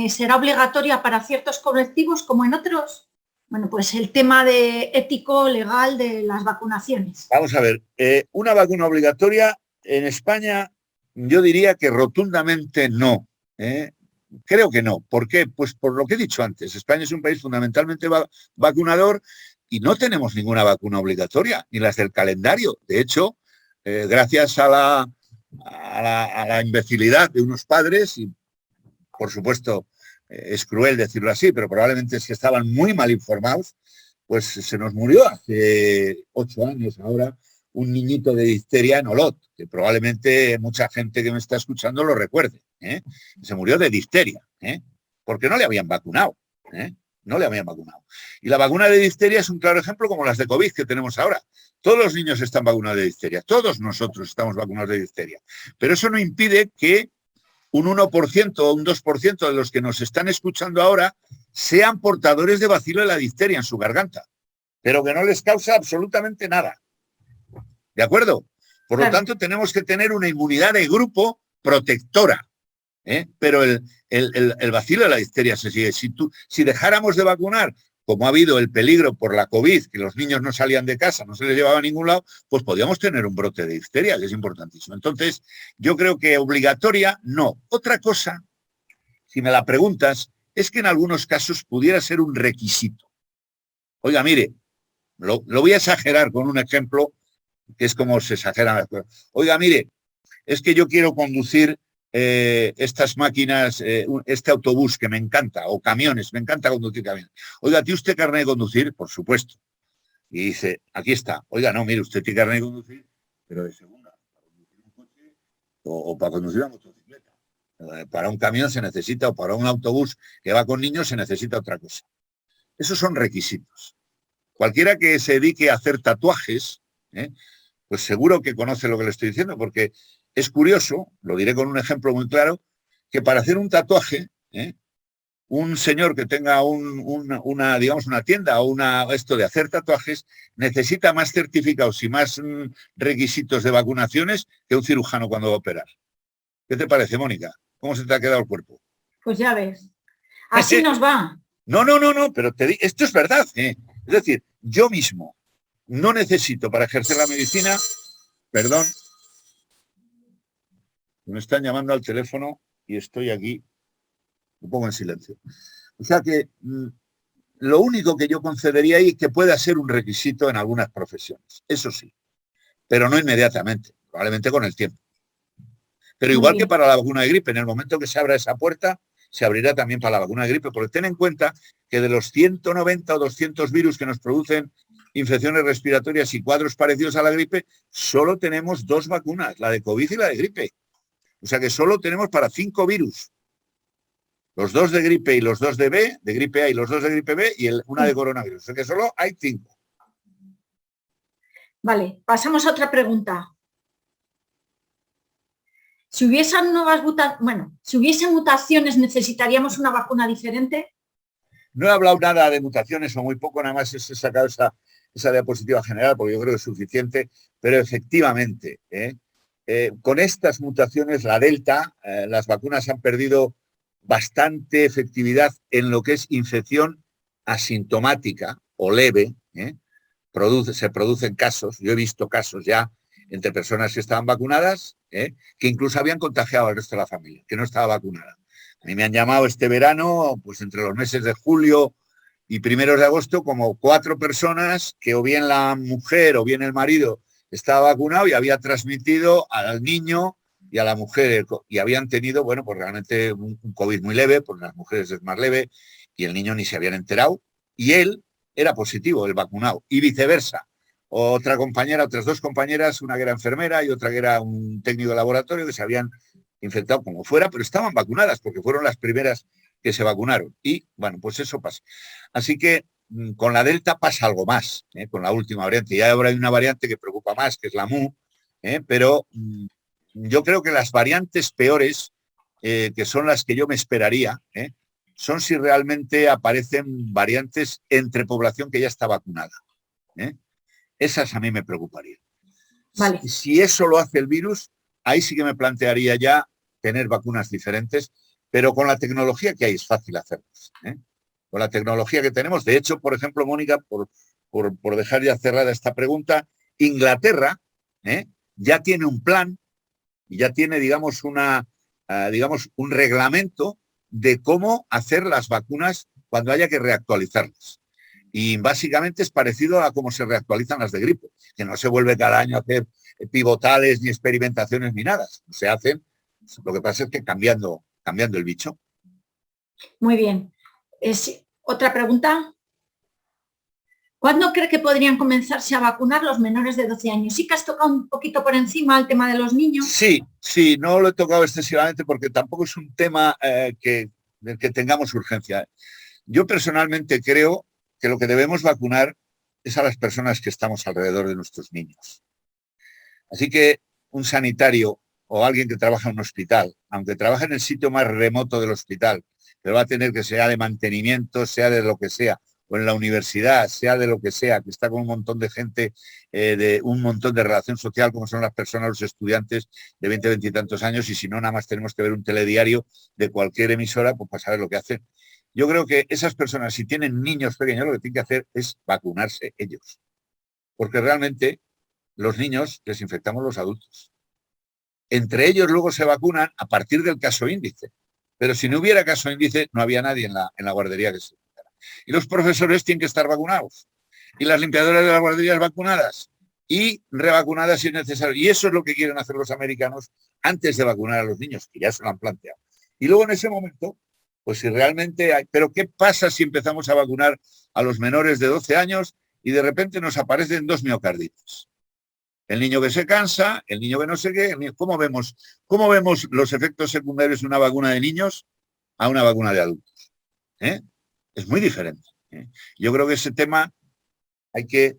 será obligatoria para ciertos colectivos como en otros? Bueno, pues el tema de ético, legal de las vacunaciones. Vamos a ver, una vacuna obligatoria en España yo diría que rotundamente no. Creo que no. ¿Por qué? Pues por lo que he dicho antes. España es un país fundamentalmente vacunador y no tenemos ninguna vacuna obligatoria, ni las del calendario. De hecho, gracias a la imbecilidad de unos padres, y por supuesto es cruel decirlo así, pero probablemente es que estaban muy mal informados, pues se nos murió hace 8 años ahora un niñito de difteria en Olot, que probablemente mucha gente que me está escuchando lo recuerde. Se murió de difteria, porque no le habían vacunado. No le habían vacunado. Y la vacuna de difteria es un claro ejemplo como las de COVID que tenemos ahora. Todos los niños están vacunados de difteria, todos nosotros estamos vacunados de difteria. Pero eso no impide que un 1% o un 2% de los que nos están escuchando ahora sean portadores de bacilo de la difteria en su garganta, pero que no les causa absolutamente nada. ¿De acuerdo? Por lo tanto, tenemos que tener una inmunidad de grupo protectora. Pero el bacilo de la difteria se sigue. Si dejáramos de vacunar, como ha habido el peligro por la COVID, que los niños no salían de casa, no se les llevaba a ningún lado, pues podíamos tener un brote de difteria, que es importantísimo. Entonces, yo creo que obligatoria, no. Otra cosa, si me la preguntas, es que en algunos casos pudiera ser un requisito. Oiga, mire, lo voy a exagerar con un ejemplo que es como se exageran las cosas. Oiga, mire, es que yo quiero conducir estas máquinas, este autobús que me encanta, o camiones, me encanta conducir camiones. Oiga, ¿tiene usted carnet de conducir? Por supuesto. Y dice, aquí está. Oiga, no, mire, usted tiene carnet de conducir, pero de segunda, para conducir un coche o para conducir una motocicleta. Para un camión se necesita, o para un autobús que va con niños se necesita otra cosa. Esos son requisitos. Cualquiera que se dedique a hacer tatuajes, pues seguro que conoce lo que le estoy diciendo, porque es curioso, lo diré con un ejemplo muy claro, que para hacer un tatuaje, un señor que tenga una tienda o esto de hacer tatuajes, necesita más certificados y más requisitos de vacunaciones que un cirujano cuando va a operar. ¿Qué te parece, Mónica? ¿Cómo se te ha quedado el cuerpo? Pues ya ves. Así nos va. No, pero esto es verdad. Es decir, yo mismo no necesito para ejercer la medicina, perdón, me están llamando al teléfono y estoy aquí, lo pongo en silencio. O sea que lo único que yo concedería ahí es que pueda ser un requisito en algunas profesiones, eso sí, pero no inmediatamente, probablemente con el tiempo. Pero igual que para la vacuna de gripe, en el momento que se abra esa puerta, se abrirá también para la vacuna de gripe, porque ten en cuenta que de los 190 o 200 virus que nos producen infecciones respiratorias y cuadros parecidos a la gripe, solo tenemos 2 vacunas, la de COVID y la de gripe. O sea que solo tenemos para 5 virus. Los 2 de gripe y los 2 de B, de gripe A y los 2 de gripe B y una de coronavirus. O sea que solo hay 5. Vale, pasamos a otra pregunta. Si hubiesen mutaciones, ¿necesitaríamos una vacuna diferente? No he hablado nada de mutaciones o muy poco, nada más he sacado esa diapositiva general porque yo creo que es suficiente, pero efectivamente, con estas mutaciones, la Delta, las vacunas han perdido bastante efectividad en lo que es infección asintomática o leve. Se producen casos, yo he visto casos ya entre personas que estaban vacunadas, que incluso habían contagiado al resto de la familia, que no estaba vacunada. A mí me han llamado este verano, pues entre los meses de julio y primeros de agosto, como 4 personas que o bien la mujer o bien el marido estaba vacunado y había transmitido al niño y a la mujer, y habían tenido, bueno, pues realmente un COVID muy leve, pues las mujeres es más leve, y el niño ni se habían enterado, y él era positivo, el vacunado, y viceversa. Otra compañera, otras 2 compañeras, una que era enfermera y otra que era un técnico de laboratorio, que se habían infectado como fuera, pero estaban vacunadas porque fueron las primeras que se vacunaron. Y bueno, pues eso pasa. Así que con la Delta pasa algo más, con la última variante. Ya ahora hay una variante que preocupa más, que es la Mu, pero yo creo que las variantes peores, que son las que yo me esperaría, son si realmente aparecen variantes entre población que ya está vacunada. Esas a mí me preocuparían. Vale. Si eso lo hace el virus, ahí sí que me plantearía ya tener vacunas diferentes, pero con la tecnología que hay es fácil hacerlas. Con la tecnología que tenemos, de hecho, por ejemplo, Mónica, por dejar ya cerrada esta pregunta, Inglaterra ya tiene un plan y ya tiene, digamos, un reglamento de cómo hacer las vacunas cuando haya que reactualizarlas. Y básicamente es parecido a cómo se reactualizan las de gripe, que no se vuelve cada año a hacer pivotales ni experimentaciones ni nada. Se hacen, lo que pasa es que cambiando el bicho. Muy bien. ¿Otra pregunta? ¿Cuándo cree que podrían comenzarse a vacunar los menores de 12 años? Sí que has tocado un poquito por encima el tema de los niños. Sí, no lo he tocado excesivamente porque tampoco es un tema del que tengamos urgencia. Yo personalmente creo que lo que debemos vacunar es a las personas que estamos alrededor de nuestros niños. Así que un sanitario o alguien que trabaja en un hospital, aunque trabaje en el sitio más remoto del hospital, pero va a tener que sea de mantenimiento, sea de lo que sea, o en la universidad, sea de lo que sea, que está con un montón de gente, de un montón de relación social, como son las personas, los estudiantes de 20, 20 y tantos años, y si no, nada más tenemos que ver un telediario de cualquier emisora, pues para saber lo que hacen. Yo creo que esas personas, si tienen niños pequeños, lo que tienen que hacer es vacunarse ellos. Porque realmente los niños les infectamos los adultos. Entre ellos luego se vacunan a partir del caso índice. Pero si no hubiera caso índice, no había nadie en la guardería que se infectara. Y los profesores tienen que estar vacunados. Y las limpiadoras de las guarderías vacunadas. Y revacunadas si es necesario. Y eso es lo que quieren hacer los americanos antes de vacunar a los niños, que ya se lo han planteado. Y luego en ese momento, pues si realmente hay... Pero ¿qué pasa si empezamos a vacunar a los menores de 12 años y de repente nos aparecen 2 miocarditis? El niño que se cansa, el niño que no sé qué. ¿Cómo vemos los efectos secundarios de una vacuna de niños a una vacuna de adultos? Es muy diferente. Yo creo que ese tema hay que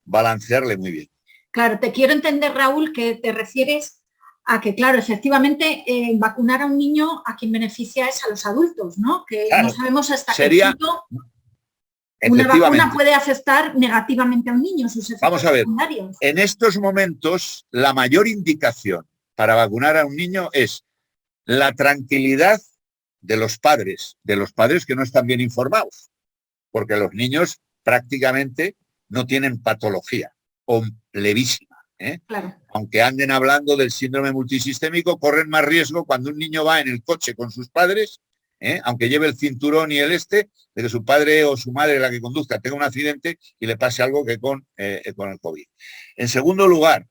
balancearle muy bien. Claro, te quiero entender, Raúl, que te refieres a que, claro, efectivamente, vacunar a un niño a quien beneficia es a los adultos, ¿no? Que claro, no sabemos hasta qué punto una vacuna puede afectar negativamente a un niño, sus efectos secundarios. En estos momentos, la mayor indicación para vacunar a un niño es la tranquilidad de los padres que no están bien informados, porque los niños prácticamente no tienen patología o levísima. Claro. Aunque anden hablando del síndrome multisistémico, corren más riesgo cuando un niño va en el coche con sus padres, aunque lleve el cinturón y de que su padre o su madre, la que conduzca, tenga un accidente y le pase algo que con el COVID. En segundo lugar,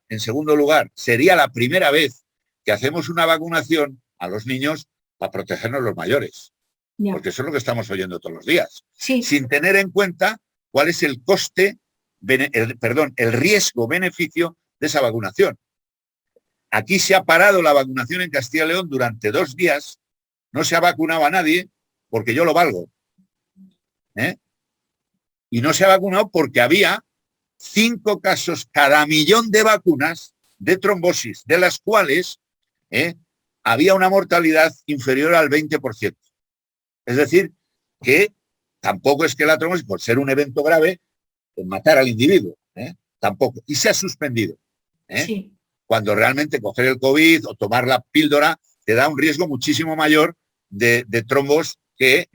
sería la primera vez que hacemos una vacunación a los niños para protegernos los mayores. Yeah. Porque eso es lo que estamos oyendo todos los días. Sí. Sin tener en cuenta cuál es el coste, el riesgo-beneficio de esa vacunación. Aquí se ha parado la vacunación en Castilla y León durante 2 días, no se ha vacunado a nadie porque yo lo valgo. Y no se ha vacunado porque había 5 casos cada millón de vacunas de trombosis, de las cuales había una mortalidad inferior al 20%. Es decir, que tampoco es que la trombosis, por ser un evento grave, pues matar al individuo, tampoco. Y se ha suspendido. Sí. Cuando realmente coger el COVID o tomar la píldora te da un riesgo muchísimo mayor de trombos que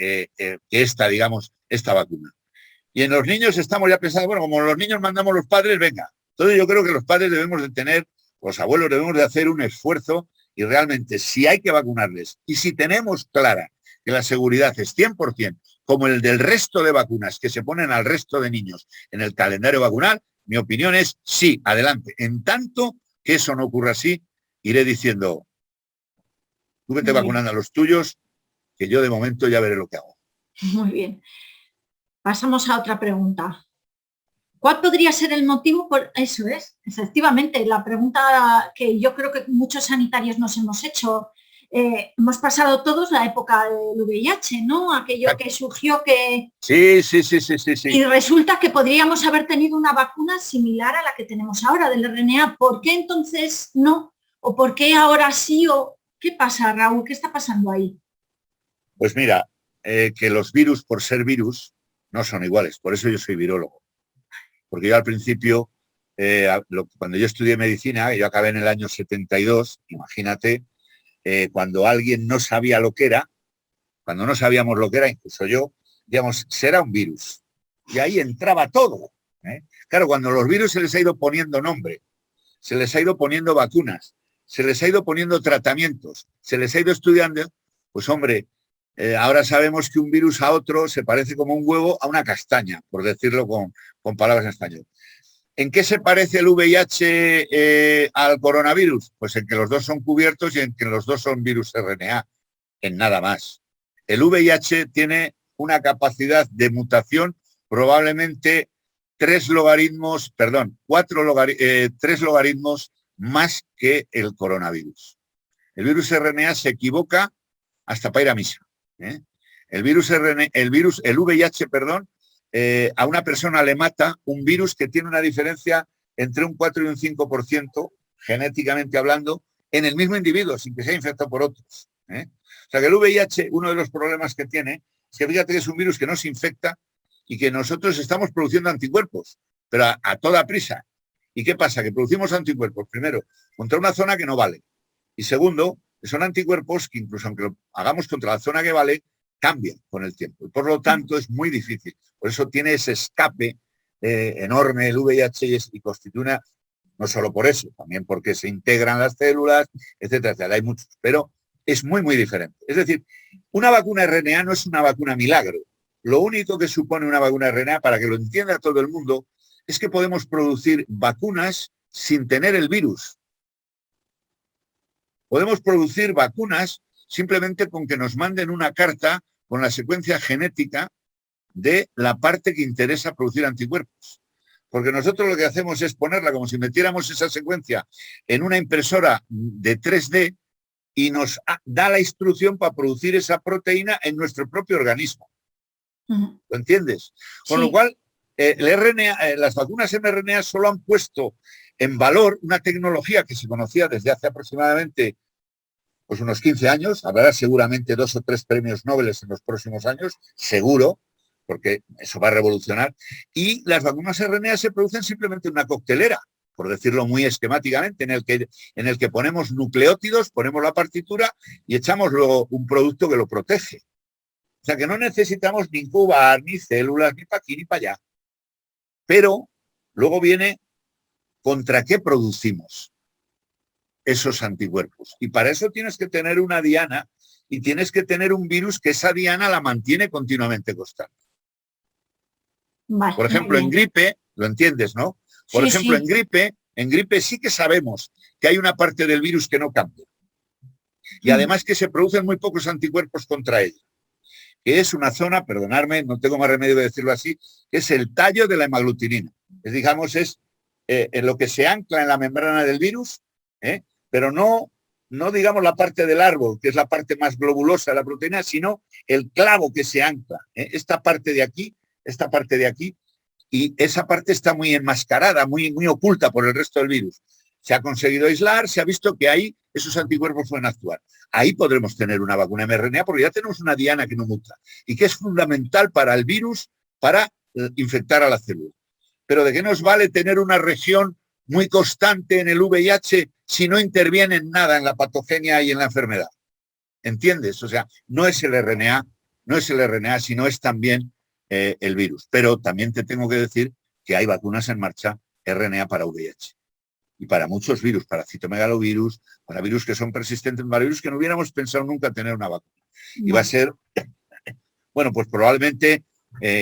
esta, digamos, esta vacuna. Y en los niños estamos ya pensando, bueno, como los niños mandamos los padres, venga. Entonces yo creo que los padres debemos de tener, los abuelos debemos de hacer un esfuerzo y realmente si hay que vacunarles y si tenemos clara que la seguridad es 100%, como el del resto de vacunas que se ponen al resto de niños en el calendario vacunal, mi opinión es sí, adelante. En tanto que eso no ocurra así, iré diciendo, tú vete vacunando a los tuyos, que yo de momento ya veré lo que hago. Muy bien. Pasamos a otra pregunta. ¿Cuál podría ser el motivo? Eso es, efectivamente, la pregunta que yo creo que muchos sanitarios nos hemos hecho. Hemos pasado todos la época del VIH, ¿no? Aquello que surgió que... Sí. Y resulta que podríamos haber tenido una vacuna similar a la que tenemos ahora, del RNA. ¿Por qué entonces no? ¿O por qué ahora sí? ¿O qué pasa, Raúl? ¿Qué está pasando ahí? Pues mira, que los virus, por ser virus, no son iguales. Por eso yo soy virólogo. Porque yo al principio, cuando yo estudié medicina, yo acabé en el año 72, imagínate, cuando alguien no sabía lo que era, cuando no sabíamos lo que era, incluso yo, digamos, será un virus. Y ahí entraba todo. Claro, cuando los virus se les ha ido poniendo nombre, se les ha ido poniendo vacunas, se les ha ido poniendo tratamientos, se les ha ido estudiando, pues hombre, ahora sabemos que un virus a otro se parece como un huevo a una castaña, por decirlo con palabras en español. ¿En qué se parece el VIH al coronavirus? Pues en que los dos son cubiertos y en que los dos son virus RNA, en nada más. El VIH tiene una capacidad de mutación probablemente 3 logaritmos más que el coronavirus. El virus RNA se equivoca hasta para ir a misa. El VIH, a una persona le mata un virus que tiene una diferencia entre un 4 y un 5%, genéticamente hablando, en el mismo individuo, sin que sea infectado por otros. O sea que el VIH, uno de los problemas que tiene, es que fíjate que es un virus que no se infecta y que nosotros estamos produciendo anticuerpos, pero a toda prisa. ¿Y qué pasa? Que producimos anticuerpos, primero, contra una zona que no vale. Y segundo, son anticuerpos que incluso aunque lo hagamos contra la zona que vale, cambian con el tiempo. Y por lo tanto es muy difícil. Por eso tiene ese escape enorme el VIH y constituye no solo por eso, también porque se integran las células, etcétera, etcétera. Hay muchos, pero es muy, muy diferente. Es decir, una vacuna RNA no es una vacuna milagro. Lo único que supone una vacuna RNA, para que lo entienda todo el mundo, es que podemos producir vacunas sin tener el virus. Podemos producir vacunas simplemente con que nos manden una carta con la secuencia genética de la parte que interesa producir anticuerpos. Porque nosotros lo que hacemos es ponerla como si metiéramos esa secuencia en una impresora de 3D y nos da la instrucción para producir esa proteína en nuestro propio organismo. ¿Lo entiendes? Con lo cual, el RNA, las vacunas mRNA solo han puesto en valor una tecnología que se conocía desde hace aproximadamente pues unos 15 años, habrá seguramente 2 o 3 premios Nobel en los próximos años, seguro, porque eso va a revolucionar, y las vacunas RNA se producen simplemente en una coctelera, por decirlo muy esquemáticamente, en el que ponemos nucleótidos, ponemos la partitura y echamos luego un producto que lo protege. O sea que no necesitamos ni incubar, ni células, ni para aquí, ni para allá. Pero luego viene contra qué producimos esos anticuerpos. Y para eso tienes que tener una diana y tienes que tener un virus que esa diana la mantiene continuamente constante. Vale, por ejemplo, en gripe, lo entiendes, ¿no? Por ejemplo, sí. En gripe sí que sabemos que hay una parte del virus que no cambia. Y además que se producen muy pocos anticuerpos contra ella. Que es una zona, perdonadme, no tengo más remedio de decirlo así, que es el tallo de la hemaglutinina. Es en lo que se ancla en la membrana del virus, pero no no digamos la parte del árbol, que es la parte más globulosa de la proteína, sino el clavo que se ancla. Esta parte de aquí, y esa parte está muy enmascarada, muy oculta por el resto del virus. Se ha conseguido aislar, se ha visto que ahí esos anticuerpos pueden actuar. Ahí podremos tener una vacuna mRNA porque ya tenemos una diana que no muta y que es fundamental para el virus para infectar a la célula. Pero ¿de qué nos vale tener una región muy constante en el VIH si no interviene en nada en la patogenia y en la enfermedad? ¿Entiendes? O sea, no es el RNA, sino es también el virus. Pero también te tengo que decir que hay vacunas en marcha RNA para VIH. Y para muchos virus, para citomegalovirus, para virus que son persistentes, para virus que no hubiéramos pensado nunca tener una vacuna. Y va a ser, bueno, pues probablemente,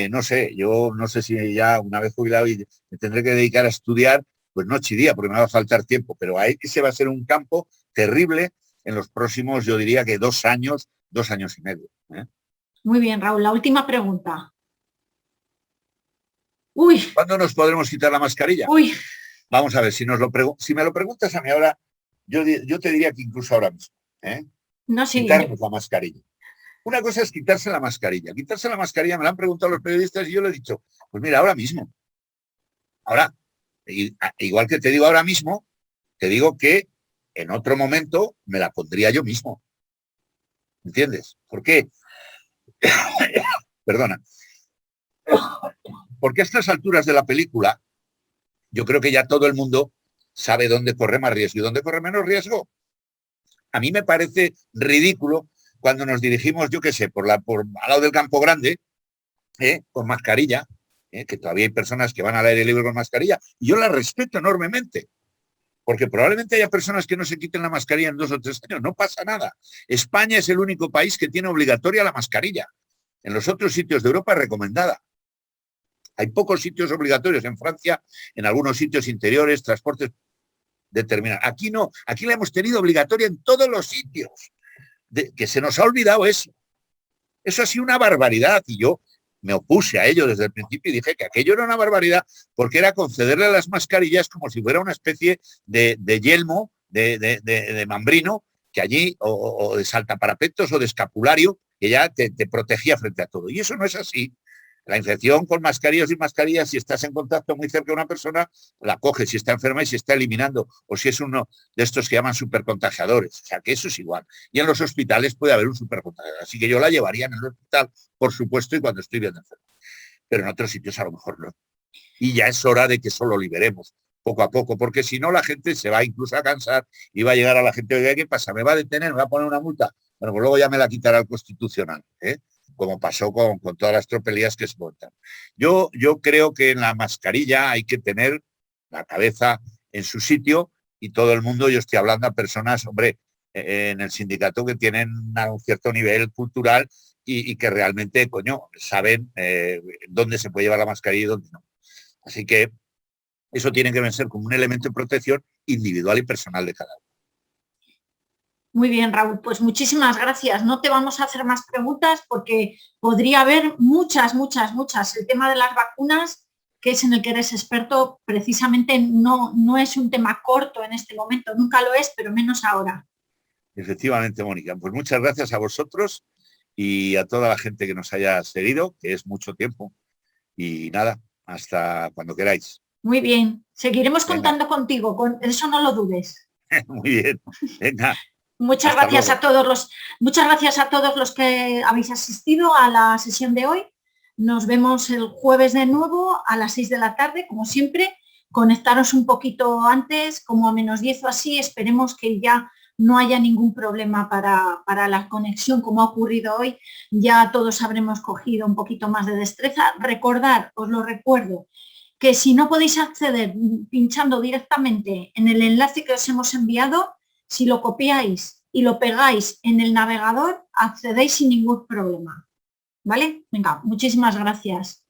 no sé, yo no sé si ya una vez jubilado y me tendré que dedicar a estudiar, pues noche y día, porque me va a faltar tiempo, pero ahí ese va a ser un campo terrible en los próximos, yo diría que 2 años y medio. Muy bien, Raúl, la última pregunta. Uy. ¿Cuándo nos podremos quitar la mascarilla? Uy. Vamos a ver, si me lo preguntas a mí ahora, yo te diría que incluso ahora mismo. No, sí. Quitarnos la mascarilla. Una cosa es quitarse la mascarilla. Quitarse la mascarilla, me lo han preguntado los periodistas y yo le he dicho, pues mira, ahora mismo. Ahora, igual que te digo ahora mismo, te digo que en otro momento me la pondría yo mismo. ¿Entiendes? ¿Por qué? Perdona. Porque a estas alturas de la película, yo creo que ya todo el mundo sabe dónde corre más riesgo y dónde corre menos riesgo. A mí me parece ridículo cuando nos dirigimos, yo qué sé, al lado del Campo Grande, con mascarilla, que todavía hay personas que van al aire libre con mascarilla, y yo la respeto enormemente, porque probablemente haya personas que no se quiten la mascarilla en 2 o 3 años, no pasa nada. España es el único país que tiene obligatoria la mascarilla. En los otros sitios de Europa es recomendada. Hay pocos sitios obligatorios en Francia, en algunos sitios interiores, transportes determinados. Aquí no, aquí la hemos tenido obligatoria en todos los sitios. Que se nos ha olvidado eso. Eso ha sido una barbaridad y yo me opuse a ello desde el principio y dije que aquello era una barbaridad porque era concederle a las mascarillas como si fuera una especie de yelmo, de mambrino, que allí, o de saltaparapetos o de escapulario, que ya te protegía frente a todo. Y eso no es así. La infección con mascarillas y mascarillas, si estás en contacto muy cerca de una persona, la coges si está enferma y se está eliminando, o si es uno de estos que llaman supercontagiadores. O sea, que eso es igual. Y en los hospitales puede haber un supercontagiador. Así que yo la llevaría en el hospital, por supuesto, y cuando estoy bien enfermo. Pero en otros sitios a lo mejor no. Y ya es hora de que eso lo liberemos poco a poco, porque si no la gente se va incluso a cansar y va a llegar a la gente, oiga, ¿qué pasa? ¿Me va a detener? ¿Me va a poner una multa? Bueno, pues luego ya me la quitará el Constitucional, como pasó con todas las tropelías que se montan. Yo creo que en la mascarilla hay que tener la cabeza en su sitio y todo el mundo, yo estoy hablando a personas, hombre, en el sindicato que tienen un cierto nivel cultural y que realmente, saben dónde se puede llevar la mascarilla y dónde no. Así que eso tiene que ser como un elemento de protección individual y personal de cada uno. Muy bien, Raúl, pues muchísimas gracias. No te vamos a hacer más preguntas porque podría haber muchas. El tema de las vacunas, que es en el que eres experto, precisamente no es un tema corto en este momento, nunca lo es, pero menos ahora. Efectivamente, Mónica. Pues muchas gracias a vosotros y a toda la gente que nos haya seguido, que es mucho tiempo. Y nada, hasta cuando queráis. Muy bien, seguiremos contando contigo, con eso no lo dudes. Muy bien, venga. Muchas gracias a todos los que habéis asistido a la sesión de hoy. Nos vemos el jueves de nuevo a las 6 de la tarde, como siempre. Conectaros un poquito antes, como a -10 o así. Esperemos que ya no haya ningún problema para la conexión como ha ocurrido hoy. Ya todos habremos cogido un poquito más de destreza. Recordad, os lo recuerdo, que si no podéis acceder pinchando directamente en el enlace que os hemos enviado, si lo copiáis y lo pegáis en el navegador, accedéis sin ningún problema. ¿Vale? Venga, muchísimas gracias.